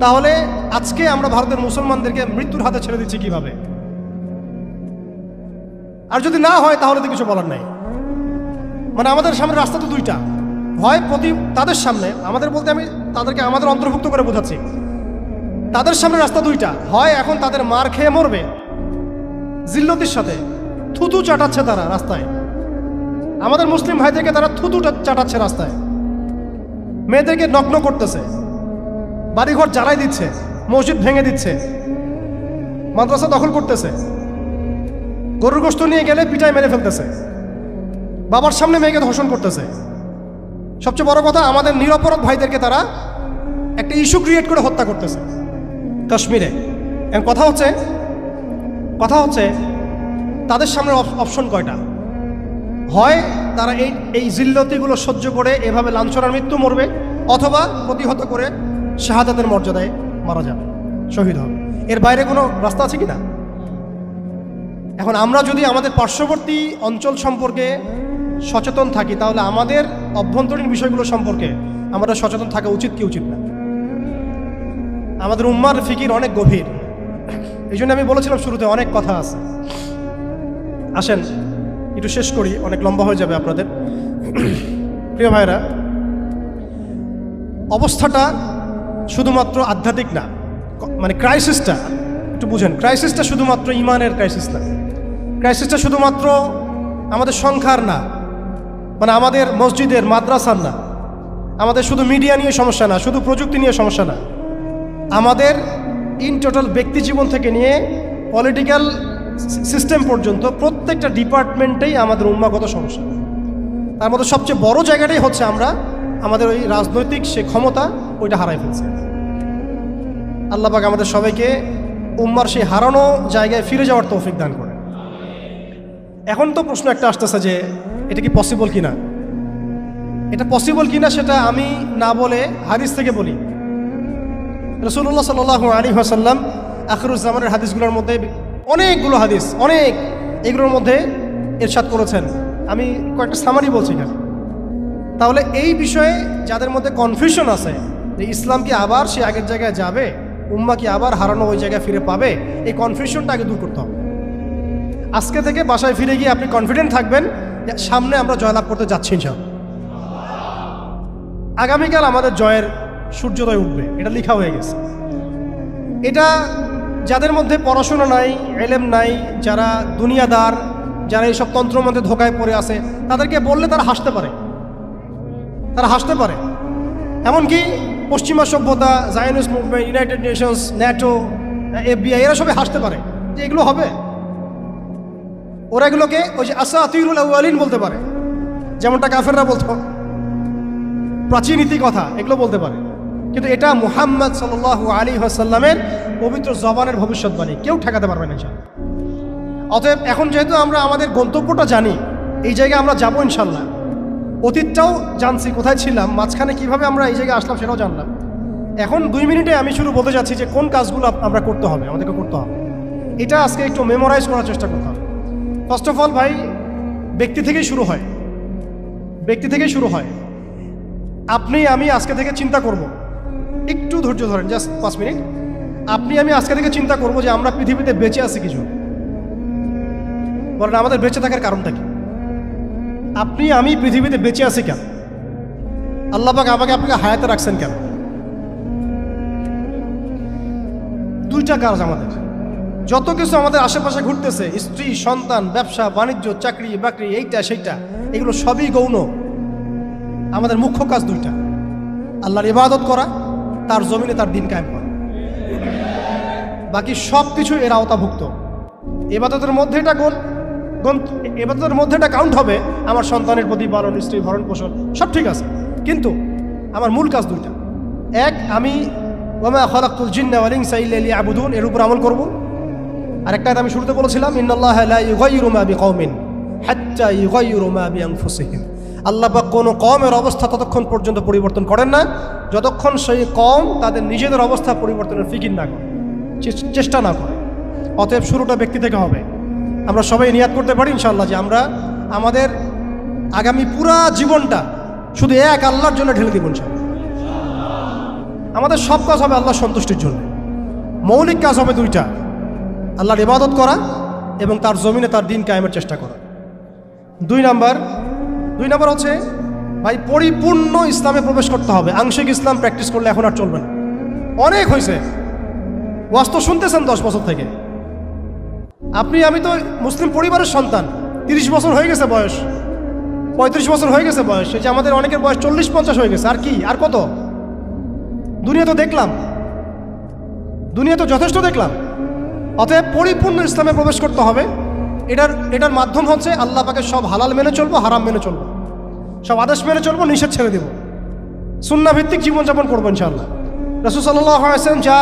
তাহলে আজকে আমরা ভারতের মুসলমানদেরকে মৃত্যুর হাতে ছেড়ে দিচ্ছি কিভাবে? আর যদি না হয় তাহলে তো কিছু বলার নাই। মানে আমাদের সামনে রাস্তা তো 2টা, হয় তাদের সামনে, আমাদের বলতে আমি তাদেরকে আমাদের অন্তর্ভুক্ত করে বোঝাচ্ছি, তাদের সামনে রাস্তা 2টা, হয় এখন তাদের মার খেয়ে মরবে জিল্লতির সাথে, থুতু চাটাচ্ছে তারা রাস্তায়, আমাদের মুসলিম ভাইদেরকে তারা থুতু চাটাচ্ছে রাস্তায়, মেয়েদেরকে নগ্ন করতেছে, বাড়িঘর জ্বালাই দিচ্ছে, মসজিদ ভেঙে দিচ্ছে, মাদ্রাসা দখল করতেছে, গরুর গোশত নিয়ে গেলে পিটায় মেরে ফেলতেছে, বাবার সামনে মেয়েকে ধর্ষণ করতেছে। সবচেয়ে বড় কথা, আমাদের নিরপরাধ ভাইদেরকে তারা একটা ইস্যু ক্রিয়েট করে হত্যা করতেছে কাশ্মীরে। এখন কথা হচ্ছে তাদের সামনে অপশন কয়টা? হয় তারা এই জিল্লতিগুলো সহ্য করে এভাবে লাঞ্ছনার মৃত্যু মরবে, অথবা প্রতিহত করে শাহাদাতের মর্যাদায় মারা যাবে, শহীদ হবে। এর বাইরে কোনো রাস্তা আছে কি না? এখন আমরা যদি আমাদের পার্শ্ববর্তী অঞ্চল সম্পর্কে সচেতন থাকি, তাহলে আমাদের অভ্যন্তরীণ বিষয়গুলো সম্পর্কে আমাদের সচেতন থাকা উচিত কি উচিত না? আমাদের উম্মার ফিকির অনেক গভীর, এই জন্য আমি বলেছিলাম শুরুতে অনেক কথা আছে। আসেন একটু শেষ করি, অনেক লম্বা হয়ে যাবে আপনাদের। প্রিয় ভাইরা, অবস্থাটা শুধুমাত্র আধ্যাত্মিক না, মানে ক্রাইসিসটা একটু বুঝেন, ক্রাইসিসটা শুধুমাত্র ইমানের ক্রাইসিস না, ক্রাইসিসটা শুধুমাত্র আমাদের সংখ্যার না, মানে আমাদের মসজিদের মাদ্রাসার না, আমাদের শুধু মিডিয়া নিয়ে সমস্যা না, শুধু প্রযুক্তি নিয়ে সমস্যা না, আমাদের ইন টোটাল ব্যক্তি জীবন থেকে নিয়ে পলিটিক্যাল সিস্টেম পর্যন্ত প্রত্যেকটা ডিপার্টমেন্টেই আমাদের উম্মাগত সমস্যা। তার মধ্যে সবচেয়ে বড় জায়গাটাই হচ্ছে আমরা আমাদের ওই রাজনৈতিক সে ক্ষমতা ওইটা হারাই ফেলছে। আল্লাহ পাক আমাদের সবাইকে উম্মার সেই হারানো জায়গায় ফিরে যাওয়ার তৌফিক দান করে। এখন তো প্রশ্ন একটা আসতেছে যে এটা কি পসিবল কিনা, এটা পসিবল কিনা সেটা আমি না বলে হাদিস থেকে বলি। রাসূলুল্লাহ সাল্লাল্লাহু আলাইহি ওয়াসাল্লাম আখিরুজ্জামানের হাদিসগুলোর মধ্যে অনেকগুলো হাদিস, অনেক এগুলোর মধ্যে ইরশাদ করেছেন। আমি কয়েকটা সামারি বলছি না। তাহলে এই বিষয়ে যাদের মধ্যে কনফিউশন আছে যে ইসলাম কি আবার সে আগের জায়গায় যাবে, উম্মা কি আবার হারানো ওই জায়গায় ফিরে পাবে, এই কনফিউশনটা আগে দূর করতে হবে। আজকে থেকে বাসায় ফিরে গিয়ে আপনি কনফিডেন্ট থাকবেন সামনে আমরা জয়লাভ করতে যাচ্ছি ইনশাআল্লাহ। আগামীকাল আমাদের জয়ের সূর্যোদয় উঠবে, এটা লেখা হয়ে গেছে। এটা যাদের মধ্যে পড়াশোনা নাই, এলেম নাই, যারা দুনিয়াদার, যারা এইসব তন্ত্র মধ্যে ধোকায় পড়ে আছে, তাদেরকে বললে তারা হাসতে পারে, তারা হাসতে পারে। এমনকি পশ্চিমা সভ্যতা, Zionist movement, United Nations, NATO, FBI এরা সবাই হাসতে পারে যে এগুলো হবে। ওরা এগুলোকে ওই যে আসাতিরুল আউয়ালিন বলতে পারে, যেমনটা কাফেররা বলতো, প্রাচীন ইতি কথা এগুলো বলতে পারে। কিন্তু এটা মুহাম্মদ সাল্লাল্লাহু আলাইহি ওয়াসাল্লামের পবিত্র জবানের ভবিষ্যৎবাণী, কেউ ঠেকাতে পারবে না ইনশাআল্লাহ। অতএব এখন যেহেতু আমরা আমাদের গন্তব্যটা জানি, এই জায়গায় আমরা যাবো ইনশাআল্লাহ, অতীতটাও জানছি কোথায় ছিলাম, মাঝখানে কিভাবে আমরা এই জায়গায় আসলাম সেটাও জানলাম। এখন 2 মিনিটে আমি শুরু বলতে যাচ্ছি যে কোন কাজগুলো আমরা করতে হবে, আমাদেরকে করতে হবে। এটা আজকে একটু মেমোরাইজ করার চেষ্টা করতে হবে। ফার্স্ট অফ অল ভাই, ব্যক্তি থেকেই শুরু হয়, ব্যক্তি থেকেই শুরু হয়। আপনি আমি আজকে থেকে চিন্তা করব, একটু ধৈর্য ধরেন, জাস্ট 5 মিনিট। আপনি আমি আজকে থেকে চিন্তা করব যে আমরা পৃথিবীতে বেঁচে আছি কিছু, বলেন আমাদের বেঁচে থাকার কারণটা কি? আপনি আমি পৃথিবীতে বেঁচে আছি কেন? আল্লাহ পাক আমাকে আপনাকে হায়াতে রাখছেন কেন? 2টা কাজ আমাদের, যত কিছু আমাদের আশেপাশে ঘুরতেছে, স্ত্রী, সন্তান, ব্যবসা বাণিজ্য, চাকরি বাকরি, এইটা সেইটা, এগুলো সবই গৌণ। আমাদের মুখ্য কাজ 2টা, আল্লাহর ইবাদত করা, তার জমিনে তার দিন কায়েম করা। বাকি সব কিছু এর আওতাভুক্ত। ইবাদতের মধ্যে এটা ইবাদতের মধ্যে এটা কাউন্ট হবে, আমার সন্তানের প্রতিপালন, স্ত্রী ভরণ পোষণ সব ঠিক আছে, কিন্তু আমার মূল কাজ 2টা। এক, আমি ওয়ামা খালাকতুল জিন্না ওয়াল ইনসা ইল্লা লিয়াবুদুন, এর উপর আমল করব। আরেকটা আমি শুরুতে বলেছিলাম, ইন্নাল্লাহা লা ইউগাইয়িরু মা বিকওমিন হাত্তা ইউগাইয়িরু মা বিআনফুসিহিম। আল্লাহ পাক কোনো কওমের অবস্থা ততক্ষণ পর্যন্ত পরিবর্তন করেন না যতক্ষণ সেই কওম তাদের নিজেদের অবস্থা পরিবর্তনের ফিকির না করে, চেষ্টা না করে। অতএব শুরুটা ব্যক্তি থেকে হবে। আমরা সবাই নিয়াত করতে পারি ইনশাআল্লাহ যে আমরা আমাদের আগামী পুরা জীবনটা শুধু এক আল্লাহর জন্য ঢেলে দিব ইনশাআল্লাহ। আমাদের সব কাজ হবে আল্লাহর সন্তুষ্টির জন্য। মৌলিক কাজ হবে 2টা, আল্লাহর ইবাদত করা এবং তার জমিনে তার দিন কায়েমের চেষ্টা করা। 2 নাম্বার হচ্ছে ভাই, পরিপূর্ণ ইসলামে প্রবেশ করতে হবে। আংশিক ইসলাম প্র্যাকটিস করলে এখন আর চলবে না, অনেক হয়েছে। ওয়াজ তো শুনতেছেন 10 বছর থেকে। আমি তো মুসলিম পরিবারের সন্তান, 30 বছর হয়ে গেছে বয়স, 35 বছর হয়ে গেছে বয়স, এই যে আমাদের অনেকের বয়স 40-50 হয়ে গেছে। আর কি, আর কত? দুনিয়া তো দেখলাম, দুনিয়া তো যথেষ্ট দেখলাম। অতএব পরিপূর্ণ ইসলামে প্রবেশ করতে হবে। এটার মাধ্যম হচ্ছে আল্লাহ পাকের সব হালাল মেনে চলবো, হারাম মেনে চলবো, সব আদেশ মেনে চলবো, নিষেধ ছেড়ে দেবো, সুন্নাহ ভিত্তিক জীবনযাপন করবো ইনশাআল্লাহ। রাসূল সাল্লাল্লাহু আলাইহি ওয়াসাল্লাম যা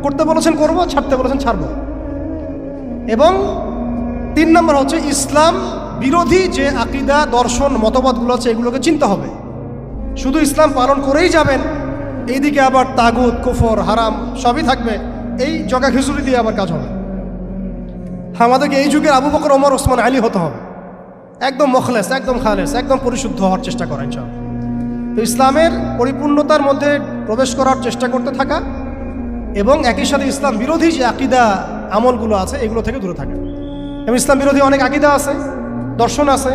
করতে বলেছেন করবো, ছাড়তে বলেছেন ছাড়বো। এবং 3 নম্বর হচ্ছে ইসলাম বিরোধী যে আকীদা, দর্শন, মতবাদগুলো আছে এগুলোকে চিনতে হবে। শুধু ইসলাম পালন করেই যাবেন, এইদিকে আবার তাগুত, কুফর, হারাম সবই থাকবে, এই জগা খিচুড়ি দিয়ে আবার কাজ হবে। আমাদেরকে এই যুগের আবু বকর, ওমর, ওসমান, আলী হতে হবে, একদম মুখলেস, একদম খালেস, একদম পরিশুদ্ধ হওয়ার চেষ্টা করা ইনশাআল্লাহ। তো ইসলামের পরিপূর্ণতার মধ্যে প্রবেশ করার চেষ্টা করতে থাকা এবং একই সাথে ইসলাম বিরোধী যে আকীদা আমলগুলো আছে এগুলো থেকে দূরে থাকা। এবং ইসলাম বিরোধী অনেক আকীদা আছে, দর্শন আছে,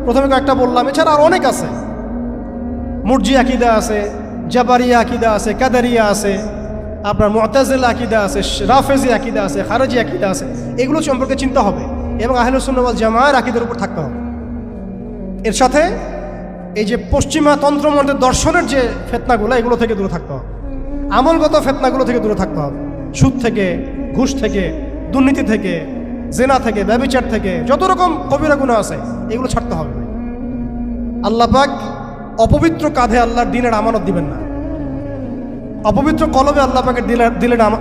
প্রথমে কয়েকটা বললাম, এছাড়া আর অনেক আছে। মুরজি আকীদা আছে, জাবারিয়া আকীদা আছে, কাদারিয়া আছে, আপনার মুতাজিলা আকীদা আছে, রাফেজি আকীদা আছে, খারেজি আকীদা আছে। এগুলো সম্পর্কে চিন্তা হবে এবং আহলুস সুন্নাহ ওয়াল জামাআর আকীদার উপর থাকতে হবে। এর সাথে এই যে পশ্চিমা তন্ত্রমন্ত্রের দর্শনের যে ফিতনাগুলো, এগুলো থেকে দূরে থাকতে হবে। আমলগত ফিতনাগুলো থেকে দূরে থাকতে হবে। সুদ থেকে, ঘুষ থেকে, দুর্নীতি থেকে, জেনা থেকে, ব্যভিচার থেকে, যত রকম কবিরা গুনাহ আছে এগুলো ছাড়তে হবে। আল্লাহ পাক অপবিত্র কাঁধে আল্লাহর দ্বীনের আমানত দিবেন না, অপবিত্র কলবে আল্লাহ পাকের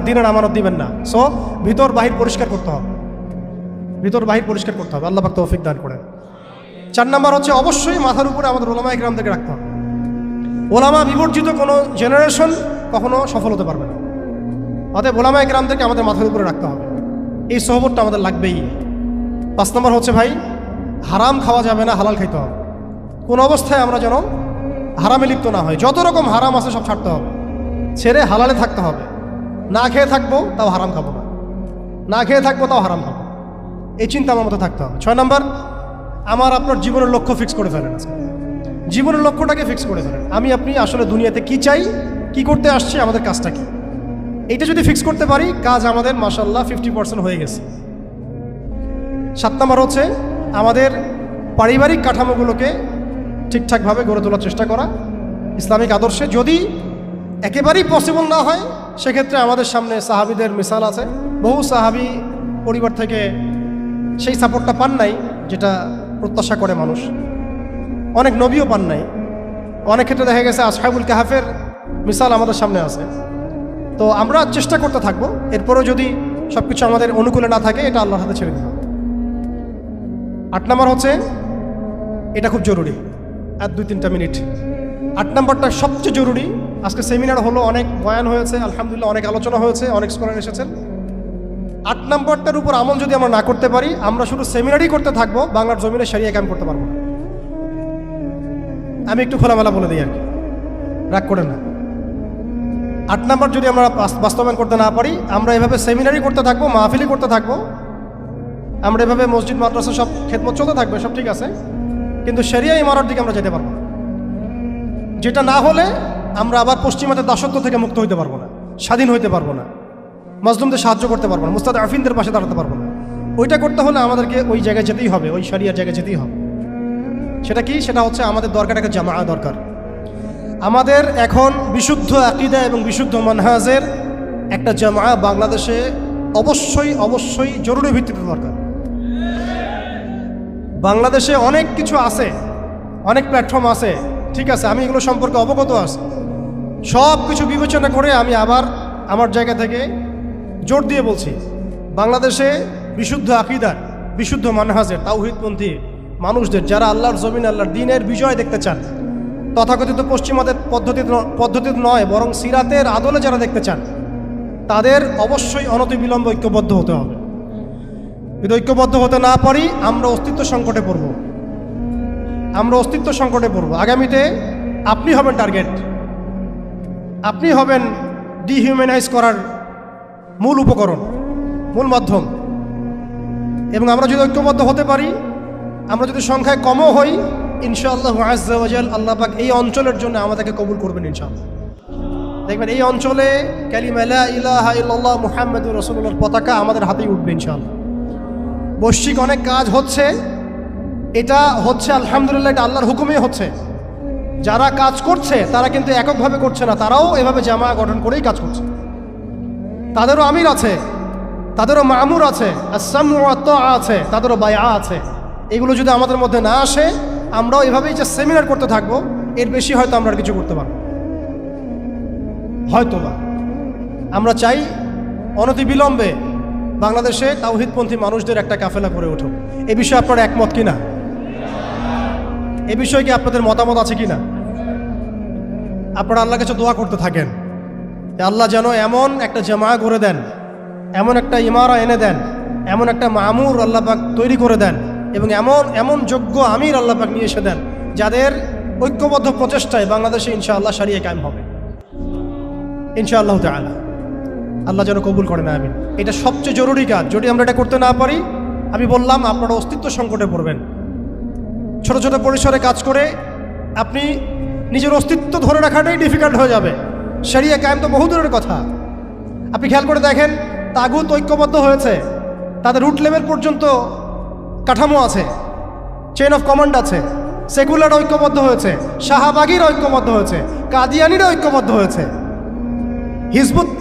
দ্বীনের আমানত দিবেন না। সো ভিতর বাহির পরিষ্কার করতে হবে, ভিতর বাহির পরিষ্কার করতে হবে। আল্লাহ পাক তৌফিক দান করেন। 4 নম্বর হচ্ছে অবশ্যই মাথার উপরে আমাদের ওলামা ইকরামদেরকে রাখতে হবে। ওলামা বিবর্জিত কোনো জেনারেশন কখনো সফল হতে পারবে না। অতএব ওলামা ইকরামদেরকে আমাদের মাথার উপরে রাখতে হবে, এই সহবতটা আমাদের লাগবেই। 5 নম্বর হচ্ছে ভাই, হারাম খাওয়া যাবে না, হালাল খাইতে হবে। কোন অবস্থায় আমরা যেন হারামে লিপ্ত না হয়। যত রকম হারাম আছে সব ছাড়তে হবে, ছেড়ে হালালে থাকতে হবে। না খেয়ে থাকবো তাও হারাম খাবো না, না খেয়ে থাকবো তাও হারাম খাবো, এই চিন্তা আমার মতো থাকতে হবে। 6 নম্বর, আমার আপনার জীবনের লক্ষ্য ফিক্স করে ফেলেন। জীবনের লক্ষ্যটাকে ফিক্স করে ফেলেন। আমি আপনি আসলে দুনিয়াতে কি চাই, কি করতে আসছি, আমাদের কাজটা কি, এইটা যদি ফিক্স করতে পারি, কাজ আমাদের মাশাআল্লাহ 50% হয়ে গেছে। 7 নম্বর হচ্ছে আমাদের পারিবারিক কাঠামোগুলোকে ঠিকঠাকভাবে গড়ে তোলার চেষ্টা করা ইসলামিক আদর্শে। যদি একেবারেই পসিবল না হয়, সেক্ষেত্রে আমাদের সামনে সাহাবীদের মিসাল আছে। বহু সাহাবী পরিবার থেকে সেই সাপোর্টটা পান নাই যেটা প্রত্যাশা করে মানুষ, অনেক নবীও পান নাই। অনেক ক্ষেত্রে দেখা গেছে আসহাবুল কাহাফের মিসাল আমাদের সামনে আছে। তো আমরা চেষ্টা করতে থাকবো, এরপরও যদি সব কিছু আমাদের অনুকূলে না থাকে, এটা আল্লাহর হাতে ছেড়ে দিতে হবে। 8 নম্বর হচ্ছে, এটা খুব জরুরি, আর 2-3 মিনিট। 8 নম্বরটা সবচেয়ে জরুরি। আজকে সেমিনার হলো, অনেক বয়ান হয়েছে, আলহামদুলিল্লাহ অনেক আলোচনা হয়েছে, অনেক স্কলার এসেছেন। 8 নম্বরটার উপর আমল যদি আমরা না করতে পারি, আমরা শুধু সেমিনারই করতে থাকবো, বাংলার জমিনে শরিয়া কায়েম করতে পারবো না। আমি একটু খোলামেলা বলে দিই আর কি, রাগ করেন না। 8 নম্বর যদি আমরা বাস্তবায়ন করতে না পারি, আমরা এভাবে সেমিনারই করতে থাকবো, মাহফিলই করতে থাকবো, আমরা এভাবে মসজিদ মাদ্রাসা সব খেদমত চলতে থাকবে, সব ঠিক আছে, কিন্তু শরিয়া ইমারত দিকে আমরা যেতে পারবো না। যেটা না হলে আমরা আবার পশ্চিমাদের দাসত্ব থেকে মুক্ত হইতে পারবো না, স্বাধীন হইতে পারবো না, মাজলুমদের সাহায্য করতে পারবো না, মুস্তাদআফিনদের পাশে দাঁড়াতে পারবো না। ওইটা করতে হলে আমাদেরকে ওই জায়গায় যেতেই হবে, ওই শরিয়ার জায়গায় যেতেই হবে। সেটা কি? সেটা হচ্ছে আমাদের দরকার একটা জামাআ দরকার। আমাদের এখন বিশুদ্ধ আকীদা এবং বিশুদ্ধ মানহাজের একটা জামাআ বাংলাদেশে অবশ্যই অবশ্যই জরুরি ভিত্তিতে দরকার। বাংলাদেশে অনেক কিছু আছে, অনেক প্ল্যাটফর্ম আছে, ঠিক আছে, আমি এগুলো সম্পর্কে অবগত আছি। সব কিছু বিবেচনা করে আমি আবার আমার জায়গা থেকে জোর দিয়ে বলছি, বাংলাদেশে বিশুদ্ধ আকীদার, বিশুদ্ধ মানহাজের, তাওহীদপন্থী মানুষদের, যারা আল্লাহর জমিন, আল্লাহর দ্বীনের বিজয় দেখতে চান, তথাকথিত পশ্চিমাদের পদ্ধতিতে নয়, বরং সিরাতের আদলে যারা দেখতে চান, তাদের অবশ্যই অনতিবিলম্বে ঐক্যবদ্ধ হতে হবে। যদি ঐক্যবদ্ধ হতে না পারি, আমরা অস্তিত্ব সংকটে পড়ব। আগামীতে আপনি হবেন টার্গেট, আপনি হবেন ডিহিউম্যানাইজ করার মূল উপকরণ, মূল মাধ্যম। এবং আমরা যদি ঐক্যবদ্ধ হতে পারি, আমরা যদি সংখ্যায় কমও হই, ইনশাআল্লাহ আযজা ওয়া জাল আল্লাহ পাক এই অঞ্চলের জন্য আমাদেরকে কবুল করবেন ইনশাআল্লাহ। দেখবেন এই অঞ্চলে কালিমা লা ইলাহা ইল্লাল্লাহ মুহাম্মাদুর রাসূলুল্লাহর পতাকা আমাদের হাতেই উঠবে ইনশাআল্লাহ। বৈশ্বিক অনেক কাজ হচ্ছে, এটা হচ্ছে আলহামদুলিল্লাহ, এটা আল্লাহর হুকুমেই হচ্ছে। যারা কাজ করছে তারা কিন্তু এককভাবে করছে না, তারাও এভাবে জামা গঠন করেই কাজ করছে। তাদেরও আমির আছে, তাদেরও মামুর আছে, আস-সামউ ওয়া তাআ আছে, তাদেরও বায়আ আছে। এগুলো যদি আমাদের মধ্যে না আসে, আমরাও এভাবেই যে সেমিনার করতে থাকবো, এর বেশি হয়তো আমরা আর কিছু করতে পারবো হয়তোবা। আমরা চাই অনতিবিলম্বে বাংলাদেশে তাওহীদপন্থী মানুষদের একটা কাফেলা করে উঠুক। এ বিষয়ে আপনারা একমত কিনা? এ বিষয়ে কি আপনাদের মতামত আছে কিনা? আপনারা আল্লাহর কাছে দোয়া করতে থাকেন, আল্লাহ যেন এমন একটা জামা করে দেন, এমন একটা ইমারা এনে দেন, এমন একটা মামুর আল্লাহ পাক তৈরি করে দেন, এবং এমন যোগ্য আমির আল্লাহ পাক নিয়ে এসে দেন, যাদের ঐক্যবদ্ধ প্রচেষ্টায় বাংলাদেশে ইনশাআল্লাহ শরিয়া কায়েম হবে ইনশাআল্লাহ তাআলা। আল্লাহ যেন কবুল করেন, আমিন। এটা সবচেয়ে জরুরি কাজ। যদি আমরা এটা করতে না পারি, আমি বললাম, আপনারা অস্তিত্ব সংকটে পড়বেন। ছোট ছোট পরিসরে কাজ করে আপনি নিজের অস্তিত্ব ধরে রাখাটাই ডিফিকাল্ট হয়ে যাবে। শরিয়া কায়েম তো বহু দূরের কথা। আপনি খেয়াল করে দেখেন, তাগুত ঐক্যবদ্ধ হয়েছে, তাদের রুট লেভেল পর্যন্ত কাঠামো আছে, চেইন অফ কমান্ড আছে। সেকুলার ঐক্যবদ্ধ হয়েছে, শাহবাগীর ঐক্যবদ্ধ হয়েছে, কাদিয়ানিরা ঐক্যবদ্ধ হয়েছে,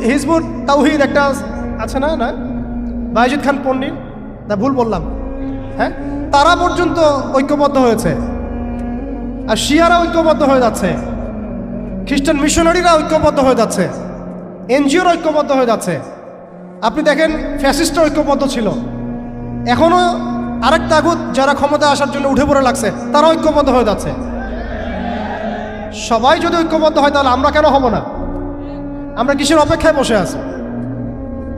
হিজবুত তাওহীদ একটা আছে না, বায়েজিদ খান পন্ডিত, না ভুল বললাম, হ্যাঁ, তারা পর্যন্ত ঐক্যবদ্ধ হয়েছে। আর শিয়ারা ঐক্যবদ্ধ হয়ে যাচ্ছে, খ্রিস্টান মিশনারিরা ঐক্যবদ্ধ হয়ে যাচ্ছে, এনজিওর ঐক্যবদ্ধ হয়ে যাচ্ছে। আপনি দেখেন, ফ্যাসিস্ট ঐক্যবদ্ধ ছিল, এখনো আরেক তাগুত যারা ক্ষমতা আসার জন্য উঠে পড়ে লাগছে, তারা ঐক্যবদ্ধ হয়ে যাচ্ছে। সবাই যদি ঐক্যবদ্ধ হয়, তাহলে আমরা কেন হব না? আমরা কিসের অপেক্ষায় বসে আছি?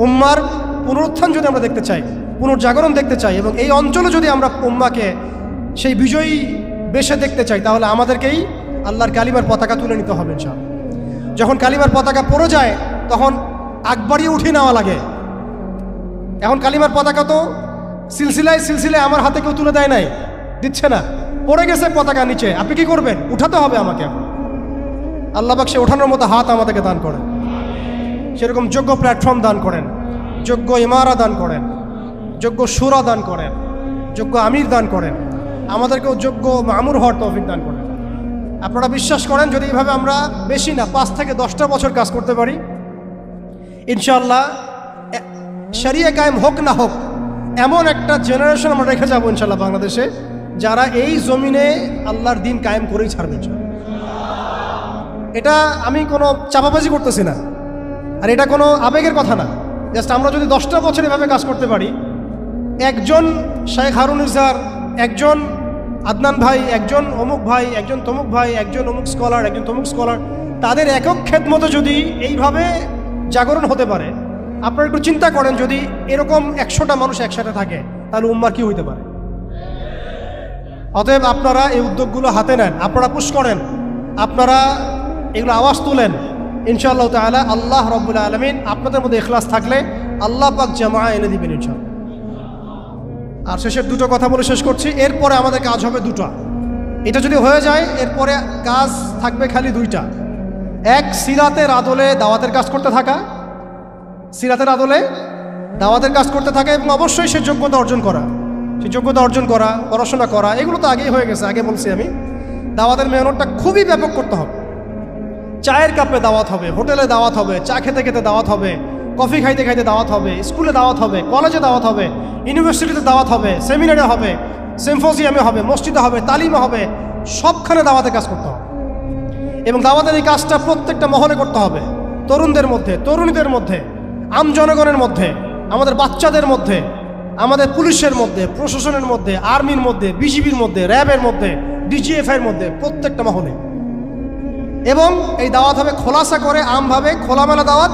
উম্মার পুনরুত্থান যদি আমরা দেখতে চাই, পুনর্জাগরণ দেখতে চাই, এবং এই অঞ্চলে যদি আমরা উম্মাকে সেই বিজয়ী বেশে দেখতে চাই, তাহলে আমাদেরকেই আল্লাহর কালিমার পতাকা তুলে নিতে হবে ইনশাআল্লাহ। যখন কালিমার পতাকা পড়ে যায়, তখন আগ বাড়িয়ে উঠিয়ে নেওয়া লাগে। এখন কালিমার পতাকা তো সিলসিলায় সিলসিলায় আমার হাতে কেউ তুলে দেয় নাই, দিচ্ছে না, পড়ে গেছে পতাকা নিচে, আপনি কি করবেন? উঠাতে হবে আমাকে। আল্লাহ পাক সে ওঠানোর মতো হাত আমাদেরকে দান করেন, সেরকম যোগ্য প্ল্যাটফর্ম দান করেন, যোগ্য ইমারা দান করেন, যোগ্য সুরা দান করেন, যোগ্য আমির দান করেন, আমাদেরকেও যোগ্য মামুর হওয়ার তৌফিক দান করেন। আপনারা বিশ্বাস করেন যদি এইভাবে আমরা বেশি না 5 থেকে 10টা বছর কাজ করতে পারি, ইনশাআল্লাহ শরিয়া কায়েম হোক না হোক এমন একটা জেনারেশন আমরা রেখে যাবো ইনশাআল্লাহ বাংলাদেশে, যারা এই জমিনে আল্লাহর দিন কায়েম করেই ছাড়বেন। এটা আমি কোনো চাপাবাজি করতেছি না, আর এটা কোনো আবেগের কথা না। জাস্ট আমরা যদি 10টা বছর এভাবে কাজ করতে পারি, একজন শেখ হারুন ইরজার, একজন আদনান ভাই, একজন অমুক ভাই, একজন তমুক ভাই, একজন অমুক স্কলার, একজন তমুক স্কলার, তাদের একক খেদমত যদি এইভাবে জাগরণ হতে পারে, আপনারা একটু চিন্তা করেন যদি এরকম 100টা মানুষ একসাথে থাকে তাহলে উম্মার কি হইতে পারে। অতএব আপনারা এই উদ্যোগগুলো হাতে নেন, আপনারা পুশ করেন, আপনারা এগুলো আওয়াজ তুলেন। ইনশাআল্লাহ তাআলা আল্লাহ রাব্বুল আলামিন আপনাদের মধ্যে ইখলাস থাকলে আল্লাহ পাক জামা এনে দিবেন ইনশাআল্লাহ। আর শেষের দুটো কথা বলে শেষ করছি, এরপরে আমাদের কাজ হবে দুটো। এটা যদি হয়ে যায় এরপরে কাজ থাকবে খালি দুইটা। এক, সিরাতের আদলে দাওয়াতের কাজ করতে থাকা, সিরাতের আদলে দাওয়াতের কাজ করতে থাকা, এবং অবশ্যই সে যোগ্যতা অর্জন করা, সেই যোগ্যতা অর্জন করা, পড়াশোনা করা, এগুলো তো আগেই হয়ে গেছে, আগে বলছি আমি। দাওয়াতের মেহনতটা খুবই ব্যাপক করতে হবে। চায়ের কাপে দাওয়াত হবে, হোটেলে দাওয়াত হবে, চা খেতে খেতে দাওয়াত হবে, কফি খাইতে খাইতে দাওয়াত হবে, স্কুলে দাওয়াত হবে, কলেজে দাওয়াত হবে, ইউনিভার্সিটিতে দাওয়াত হবে, সেমিনারে হবে, সিম্পোজিয়ামে হবে, মসজিদে হবে, তালিমে হবে, সবখানে দাওয়াতের কাজ করতে হবে। এবং দাওয়াতের এই কাজটা প্রত্যেকটা মহলে করতে হবে, তরুণদের মধ্যে, তরুণীদের মধ্যে, আম জনগণের মধ্যে, আমাদের বাচ্চাদের মধ্যে, আমাদের পুলিশের মধ্যে, প্রশাসনের মধ্যে, আর্মির মধ্যে, বিজিবির মধ্যে, র্যাবের মধ্যে, ডিজিএফআইয়ের মধ্যে, প্রত্যেকটা মহলে। এবং এই দাওয়াত হবে খোলাসা করে, আমভাবে খোলামেলা দাওয়াত,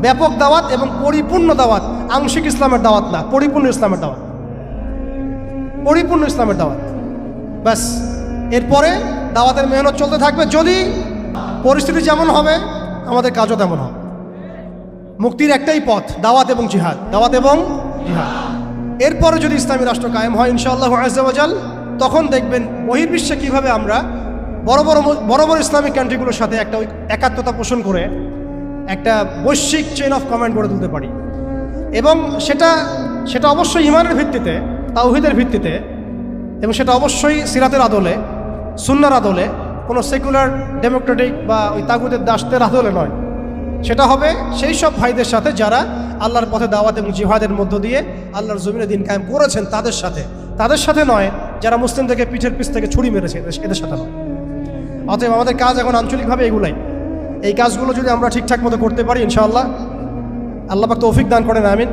ব্যাপক দাওয়াত এবং পরিপূর্ণ দাওয়াত। আংশিক ইসলামের দাওয়াত না, পরিপূর্ণ ইসলামের দাওয়াত, পরিপূর্ণ ইসলামের দাওয়াত। ব্যাস, এরপরে দাওয়াতের মেহনত চলতে থাকবে। যদি পরিস্থিতি যেমন হবে আমাদের কাজও তেমন হবে। মুক্তির একটাই পথ, দাওয়াত এবং জিহাদ, দাওয়াত এবং জিহাদ। এরপরে যদি ইসলামী রাষ্ট্র কায়েম হয় ইনশাআল্লাহ আযজা ওয়া জাল, তখন দেখবেন বহির্বিশ্বে কীভাবে আমরা বড় বড় ইসলামিক কান্ট্রিগুলোর সাথে একটা একাত্মতা পোষণ করে একটা বৈশ্বিক চেইন অফ কমান্ড গড়ে তুলতে পারি। এবং সেটা অবশ্যই ঈমানের ভিত্তিতে, তাওহীদের ভিত্তিতে, এবং সেটা অবশ্যই সিরাতের আদলে, সুন্নাহর আদলে, কোনো সেকুলার ডেমোক্রেটিক বা ওই তাগুতের দাসদের আদলে নয়। সেটা হবে সেই সব ভাইদের সাথে যারা আল্লাহর পথে দাওয়াত এবং জিহাদের মধ্য দিয়ে আল্লাহর জমিনে দিন কায়েম করেছেন, তাদের সাথে নয় যারা মুসলিমদেরকে পিঠের পিছ থেকে ছুরি মেরেছে, এদের সাথে নয়। অতএব আমাদের কাজ এখন আঞ্চলিকভাবে এগুলাই। এই কাজগুলো যদি আমরা ঠিকঠাক মতো করতে পারি ইনশাআল্লাহ, আল্লাহ পাক তৌফিক দান করেন, আমিন,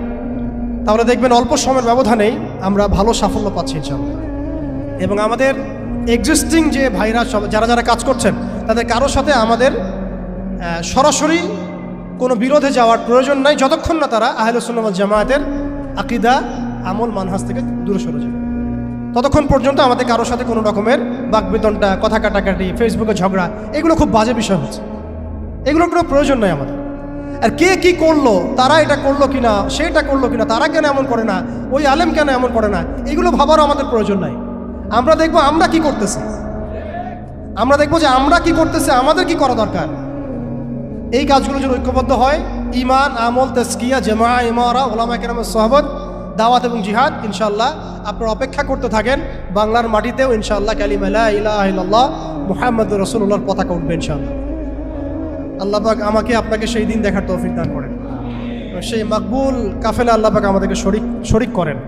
তাহলে দেখবেন অল্প সময়ের ব্যবধানেই আমরা ভালো সাফল্য পাচ্ছি ইনশাআল্লাহ। এবং আমাদের এক্সিস্টিং যে ভাইরা সব যারা কাজ করছেন তাদের কারোর সাথে আমাদের সরাসরি কোনো বিরোধে যাওয়ার প্রয়োজন নাই, যতক্ষণ না তারা আহলুস সুন্নাহ ওয়াল জামায়াতের আকীদা, আমল, মানহাজ থেকে দূরে সরে যায়। ততক্ষণ পর্যন্ত আমাদের কারোর সাথে কোনো রকমের বাকবিতণ্ডা, কথা কাটাকাটি, ফেসবুকে ঝগড়া, এগুলো খুব বাজে বিষয় হচ্ছে। এগুলোর কোনো প্রয়োজন নাই আমাদের। আর কে কি করলো, তারা এটা করলো কিনা, সেটা করলো কিনা, তারা কেন এমন করে না, ওই আলেম কেন এমন করে না, এগুলো ভাবারও আমাদের প্রয়োজন নাই। আমরা দেখবো আমরা কি করতেছি, আমরা দেখবো যে আমরা কি করতেছি, আমাদের কি করা দরকার। এই কাজগুলো যদি ঐক্যবদ্ধ হয়, ঈমান, আমল, তাজকিয়া, জামাআ, ইমারা, উলামা কেরামের সোহবত, দাওয়াত এবং জিহাদ, ইনশাআল্লাহ আপনারা অপেক্ষা করতে থাকেন। বাংলার মাটিতেও ইনশাআল্লাহ কালিমা লা ইলাহা ইল্লাল্লাহ মুহাম্মাদুর রাসূলুল্লাহর পতাকা উঠবে ইনশাআল্লাহ। আল্লাহ পাক আমাকে আপনাকে সেই দিন দেখার তৌফিক দান করেন, সেই মকবুল কাফেলা আল্লাহ পাক আমাদেরকে শরীক করেন।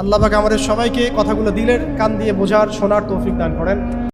আল্লাহ পাক আমাদের সবাইকে কথাগুলো দিলের কান দিয়ে বোঝার, শোনার তৌফিক দান করেন।